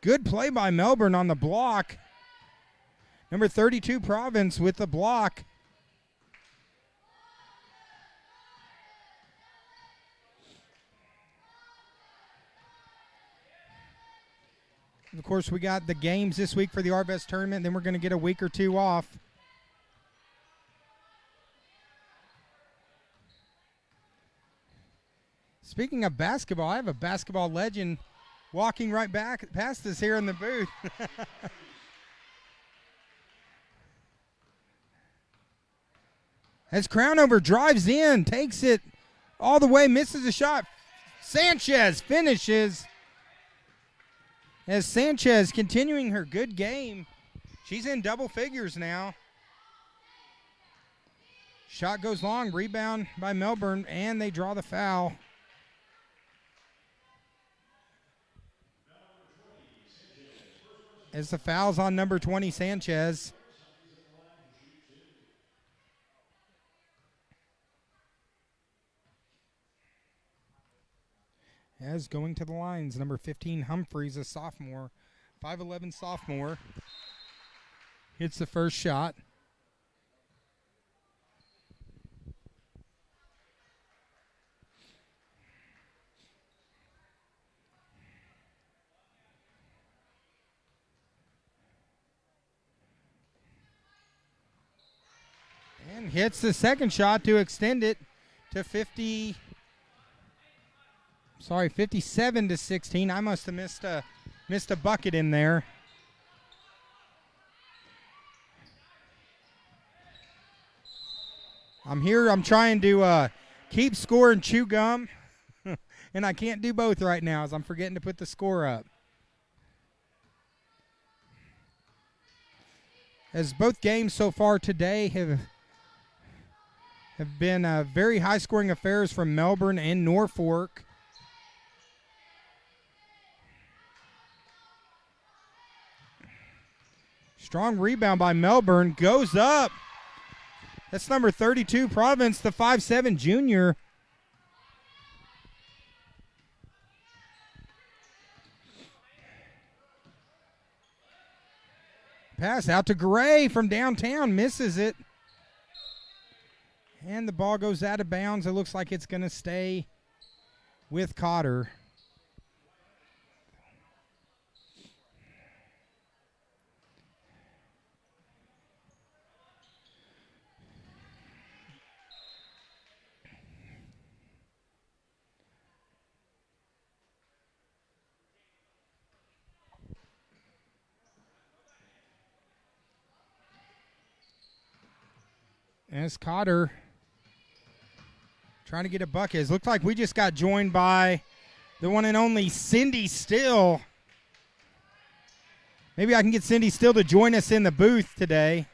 Good play by Melbourne on the block. Number 32, Province, with the block. Of course, we got the games this week for the Arvest tournament. Then we're going to get a week or two off. Speaking of basketball, I have a basketball legend walking right back past us here in the booth. As Crownover drives in, takes it all the way, misses a shot. Sanchez finishes. As Sanchez continuing her good game. She's in double figures now. Shot goes long, rebound by Melbourne, and they draw the foul. As the foul's on number 20, Sanchez. As going to the lines, number 15, Humphreys, a sophomore, 5'11" sophomore, hits the first shot. And hits the second shot to extend it to 57-16. I must have missed a bucket in there. I'm here. I'm trying to keep score and chew gum, and I can't do both right now as I'm forgetting to put the score up. As both games so far today have been very high-scoring affairs from Melbourne and Norfork. Strong rebound by Melbourne. Goes up. That's number 32, Province, the 5'7" junior. Pass out to Gray from downtown. Misses it. And the ball goes out of bounds. It looks like it's going to stay with Cotter. As Cotter trying to get a bucket. It looked like we just got joined by the one and only Cindy Still. Maybe I can get Cindy Still to join us in the booth today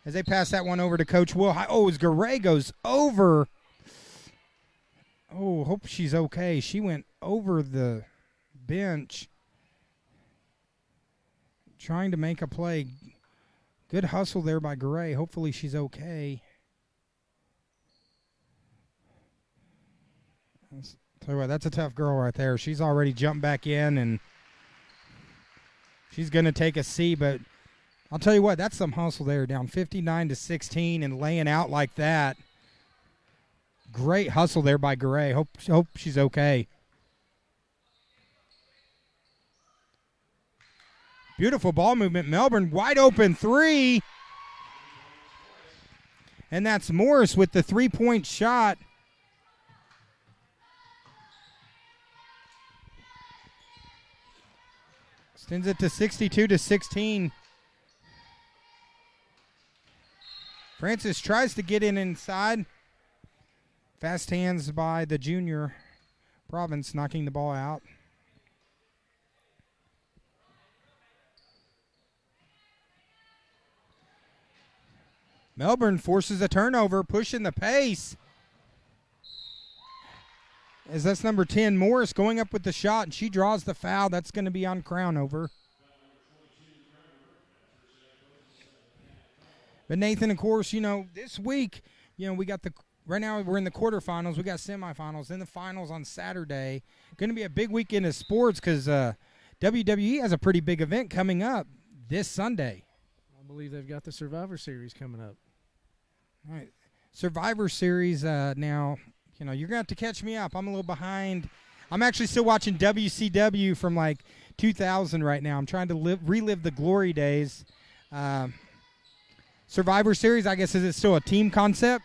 as they pass that one over to Coach Will. Oh, as Garay goes over. Oh, hope she's okay. She went over the bench trying to make a play. Good hustle there by Garay. Hopefully she's okay. Tell you what, that's a tough girl right there. She's already jumped back in, and she's going to take a C. But I'll tell you what, that's some hustle there. Down 59-16 and laying out like that. Great hustle there by Garay. Hope she's okay. Beautiful ball movement. Melbourne wide open three. And that's Morris with the three-point shot. Extends it to 62-16. Francis tries to get in inside. Fast hands by the junior Province, knocking the ball out. Melbourne forces a turnover, pushing the pace. As that's number 10, Morris, going up with the shot, and she draws the foul. That's going to be on Crownover. But Nathan, of course, this week, we got right now we're in the quarterfinals. We got semifinals, then the finals on Saturday. Going to be a big weekend of sports because WWE has a pretty big event coming up this Sunday. I believe they've got the Survivor Series coming up. All right. Survivor Series now, you're going to have to catch me up. I'm a little behind. I'm actually still watching WCW from like 2000 right now. I'm trying to relive the glory days. Survivor Series, I guess, is it still a team concept?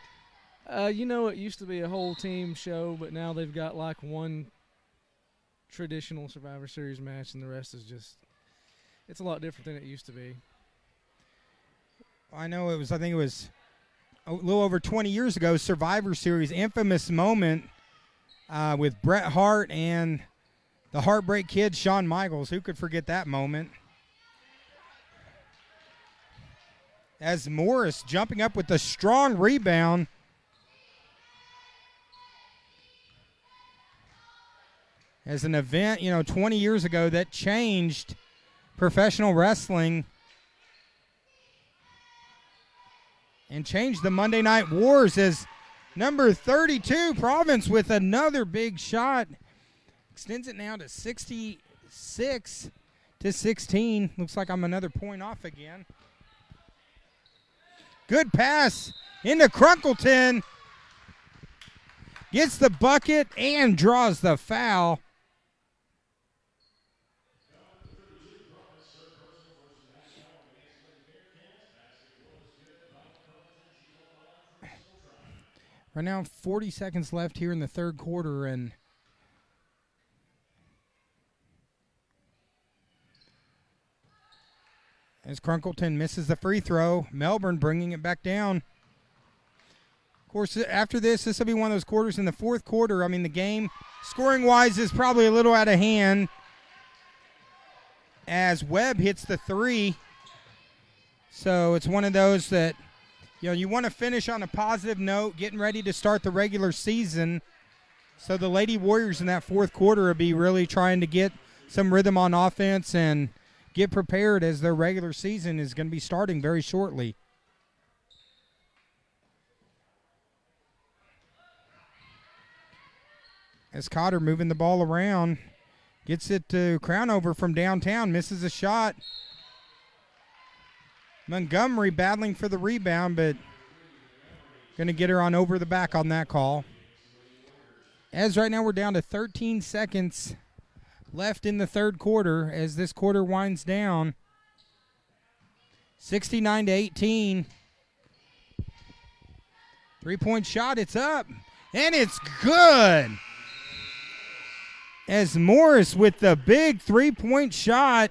It used to be a whole team show, but now they've got like one traditional Survivor Series match, and the rest is it's a lot different than it used to be. I think it was a little over 20 years ago, Survivor Series, infamous moment with Bret Hart and the Heartbreak Kid, Shawn Michaels. Who could forget that moment? As Morris jumping up with a strong rebound. As an event, 20 years ago that changed professional wrestling and changed the Monday Night Wars, as number 32, Province, with another big shot. Extends it now to 66-16. Looks like I'm another point off again. Good pass into Crunkleton. Gets the bucket and draws the foul. Right now, 40 seconds left here in the third quarter, and as Crunkleton misses the free throw, Melbourne bringing it back down. Of course, after this will be one of those quarters in the fourth quarter. The game, scoring-wise, is probably a little out of hand as Webb hits the three. So it's one of those that, you want to finish on a positive note, getting ready to start the regular season. So the Lady Warriors in that fourth quarter will be really trying to get some rhythm on offense and get prepared, as their regular season is going to be starting very shortly. As Cotter moving the ball around, gets it to Crownover from downtown, misses a shot. Montgomery battling for the rebound, but going to get her on over the back on that call. As right now we're down to 13 seconds left in the third quarter as this quarter winds down. 69-18. Three-point shot, it's up, and it's good. As Morris with the big three-point shot,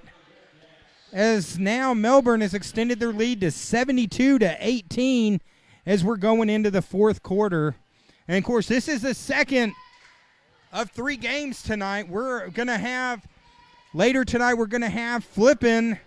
as now Melbourne has extended their lead to 72-18 as we're going into the fourth quarter. And, of course, this is the second of three games tonight. We're going to have, later tonight, we're going to have Flippin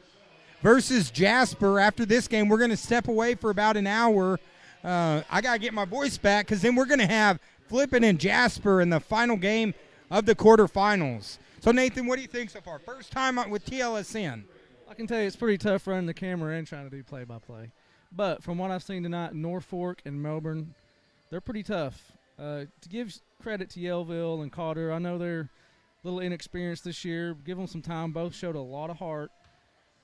versus Jasper. After this game, we're going to step away for about an hour. I got to get my voice back, because then we're going to have Flippin and Jasper in the final game of the quarterfinals. So, Nathan, what do you think so far? First time with TLSN. I can tell you it's pretty tough running the camera and trying to do play-by-play. But from what I've seen tonight, Norfork and Melbourne, they're pretty tough. To give credit to Yellville and Cotter, I know they're a little inexperienced this year. Give them some time. Both showed a lot of heart.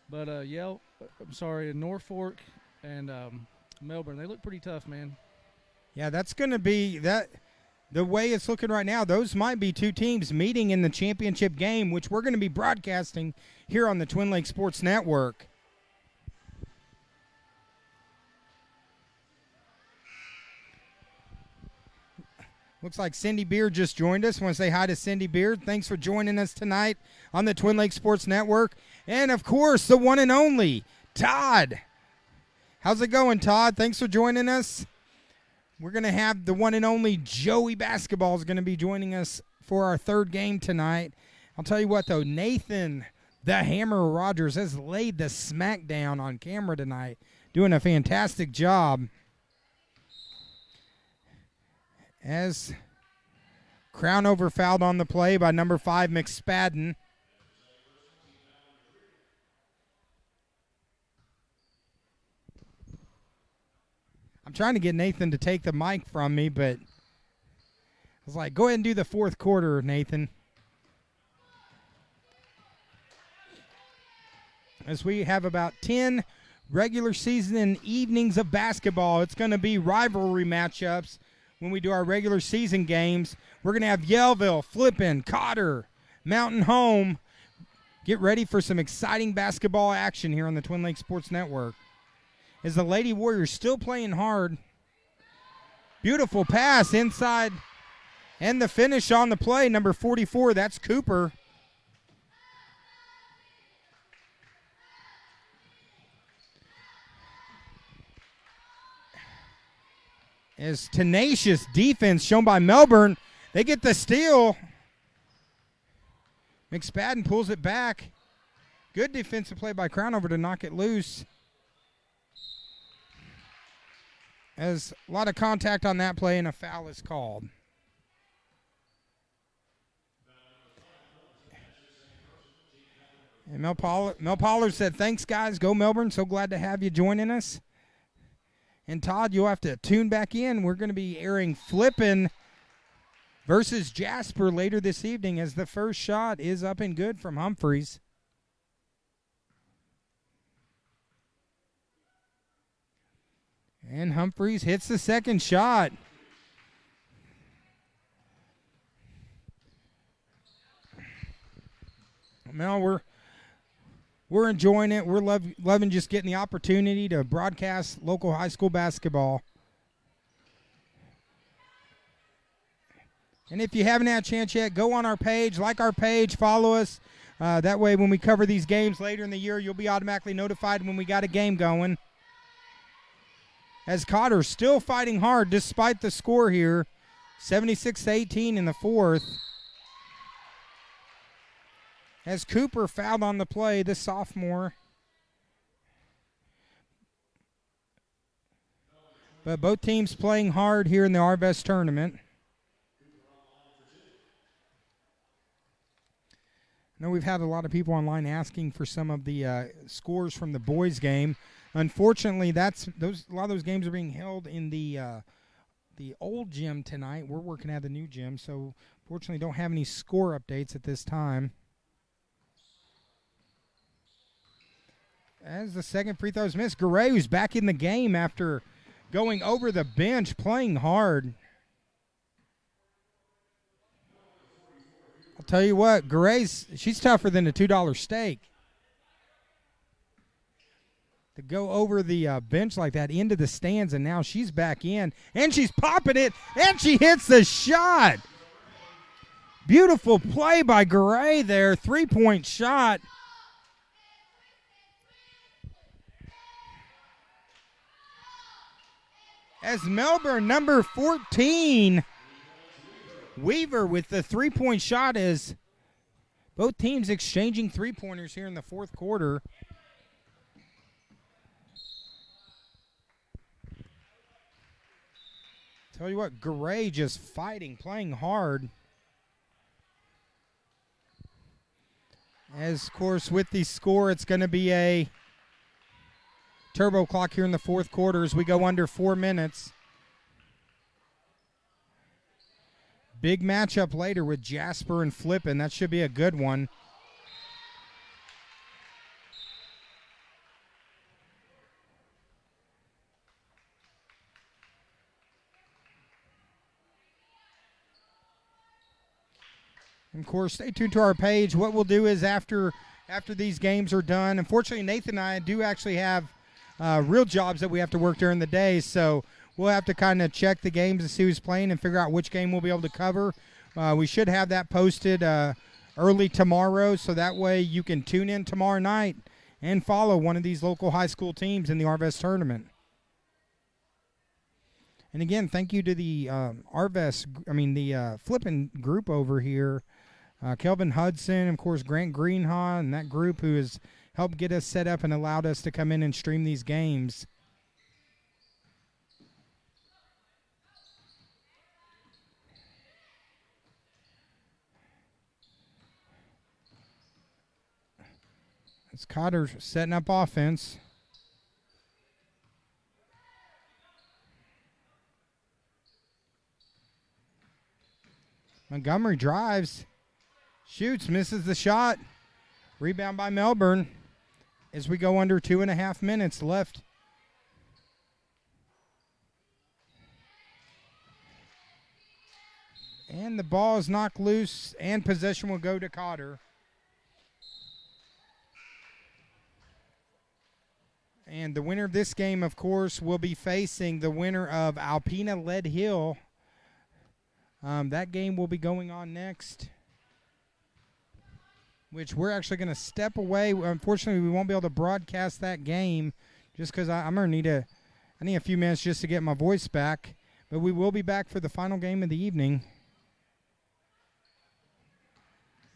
But Norfork and Melbourne, they look pretty tough, man. Yeah, that's going to be that. The way it's looking right now, those might be two teams meeting in the championship game, which we're going to be broadcasting here on the Twin Lakes Sports Network. Looks like Cindy Beard just joined us. I want to say hi to Cindy Beard. Thanks for joining us tonight on the Twin Lakes Sports Network. And, of course, the one and only Todd How's it going, Todd? Thanks for joining us. We're going to have the one and only Joey Basketball is going to be joining us for our third game tonight. I'll tell you what, though, Nathan, the Hammer Rogers, has laid the smackdown on camera tonight, doing a fantastic job. As Crownover fouled on the play by number 5, McSpadden. I'm trying to get Nathan to take the mic from me, but I was like, go ahead and do the fourth quarter, Nathan. As we have about 10 regular season evenings of basketball, it's going to be rivalry matchups when we do our regular season games. We're going to have Yellville, Flippin, Cotter, Mountain Home. Get ready for some exciting basketball action here on the Twin Lakes Sports Network. As the Lady Warriors still playing hard. Beautiful pass inside. And the finish on the play, number 44, that's Cooper. As tenacious defense shown by Melbourne. They get the steal. McSpadden pulls it back. Good defensive play by Crownover to knock it loose. As a lot of contact on that play and a foul is called. And Mel Pollard said, thanks, guys. Go Melbourne. So glad to have you joining us. And, Todd, you'll have to tune back in. We're going to be airing Flippin versus Jasper later this evening as the first shot is up and good from Humphreys. And Humphreys hits the second shot. Mel, we're enjoying it. We're loving just getting the opportunity to broadcast local high school basketball. And if you haven't had a chance yet, go on our page, like our page, follow us. That way when we cover these games later in the year, you'll be automatically notified when we got a game going. As Cotter still fighting hard despite the score here, 76-18 in the fourth. As Cooper fouled on the play, the sophomore. But both teams playing hard here in the Arvest tournament. I know we've had a lot of people online asking for some of the scores from the boys' game. Unfortunately, a lot of those games are being held in the old gym tonight. We're working at the new gym, so fortunately don't have any score updates at this time. As the second free throw is missed, Garay, who's back in the game after going over the bench, playing hard. I'll tell you what, she's tougher than a $2 steak. To go over the bench like that into the stands, and now she's back in, and she's popping it, and she hits the shot. Beautiful play by Garay there, three-point shot. As Melbourne, number 14, Weaver with the three-point shot, as both teams exchanging three-pointers here in the fourth quarter. Tell you what, Garay just fighting, playing hard. As, of course, with the score, it's going to be a turbo clock here in the fourth quarter as we go under 4 minutes. Big matchup later with Jasper and Flippin. That should be a good one. And of course, stay tuned to our page. What we'll do is after these games are done, unfortunately, Nathan and I do actually have real jobs that we have to work during the day, so we'll have to kind of check the games and see who's playing and figure out which game we'll be able to cover. We should have that posted early tomorrow, so that way you can tune in tomorrow night and follow one of these local high school teams in the Arvest tournament. And again, thank you to the the Flippin group over here. Kelvin Hudson, of course, Grant Greenhaw, and that group who has helped get us set up and allowed us to come in and stream these games. It's Cotter setting up offense. Montgomery drives, shoots, misses the shot. Rebound by Melbourne as we go under 2.5 minutes left. And the ball is knocked loose, and possession will go to Cotter. And the winner of this game, of course, will be facing the winner of Alpena Lead Hill. That game will be going on next, which we're actually going to step away. Unfortunately, we won't be able to broadcast that game just because I'm going to need a few minutes just to get my voice back. But we will be back for the final game of the evening.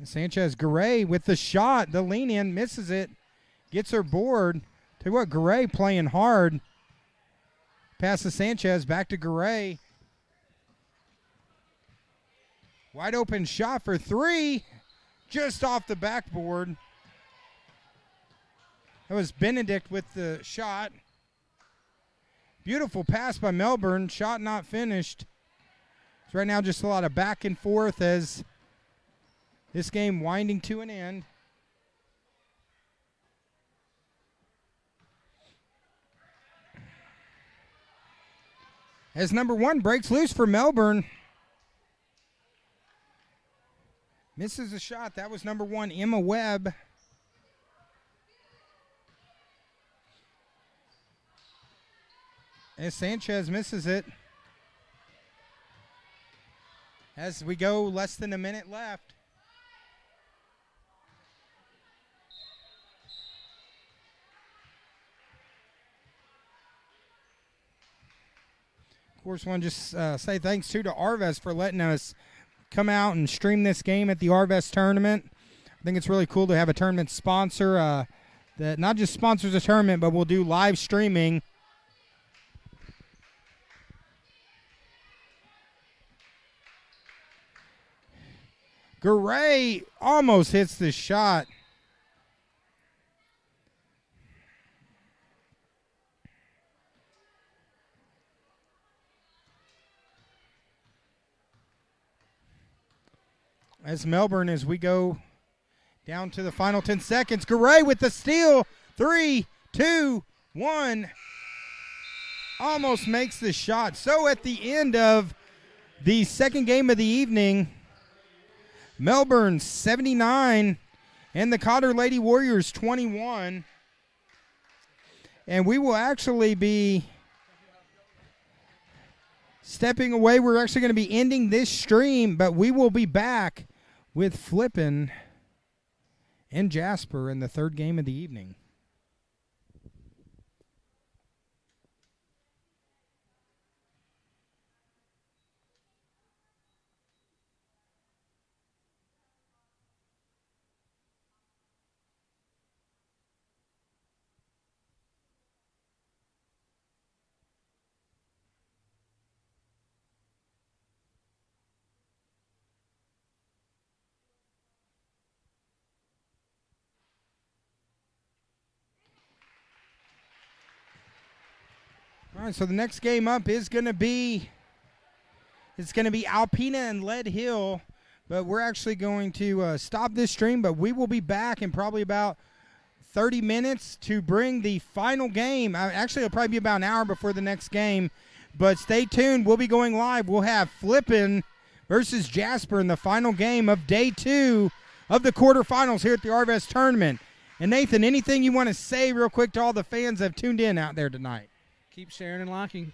Sanchez Garay with the shot, the lean in, misses it, gets her board. Tell you what, Garay playing hard. Pass to Sanchez, back to Garay. Wide open shot for three, just off the backboard. That was Benedict with the shot. Beautiful pass by Melbourne, shot not finished. So right now just a lot of back and forth as this game winding to an end. As number one breaks loose for Melbourne. Misses a shot. That was number one, Emma Webb. As Sanchez misses it. As we go less than a minute left. Of course, want to just say thanks to Arvest for letting us come out and stream this game at the Arvest tournament. I think it's really cool to have a tournament sponsor that not just sponsors the tournament, but will do live streaming. Garay almost hits the shot. As Melbourne, as we go down to the final 10 seconds. Garay with the steal. 3, 2, 1. Almost makes the shot. So at the end of the second game of the evening, Melbourne 79 and the Cotter Lady Warriors 21. And we will actually be stepping away. We're actually going to be ending this stream, but we will be back with Flippin and Jasper in the third game of the evening. All right, so the next game up is going to be Alpena and Lead Hill, but we're actually going to stop this stream, but we will be back in probably about 30 minutes to bring the final game. Actually, it'll probably be about an hour before the next game, but stay tuned. We'll be going live. We'll have Flippin versus Jasper in the final game of day 2 of the quarterfinals here at the Arvest tournament. And Nathan, anything you want to say real quick to all the fans that have tuned in out there tonight? Keep sharing and liking.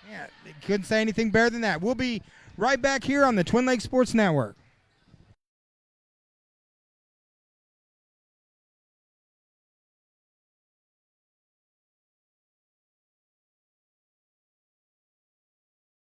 Yeah, couldn't say anything better than that. We'll be right back here on the Twin Lakes Sports Network.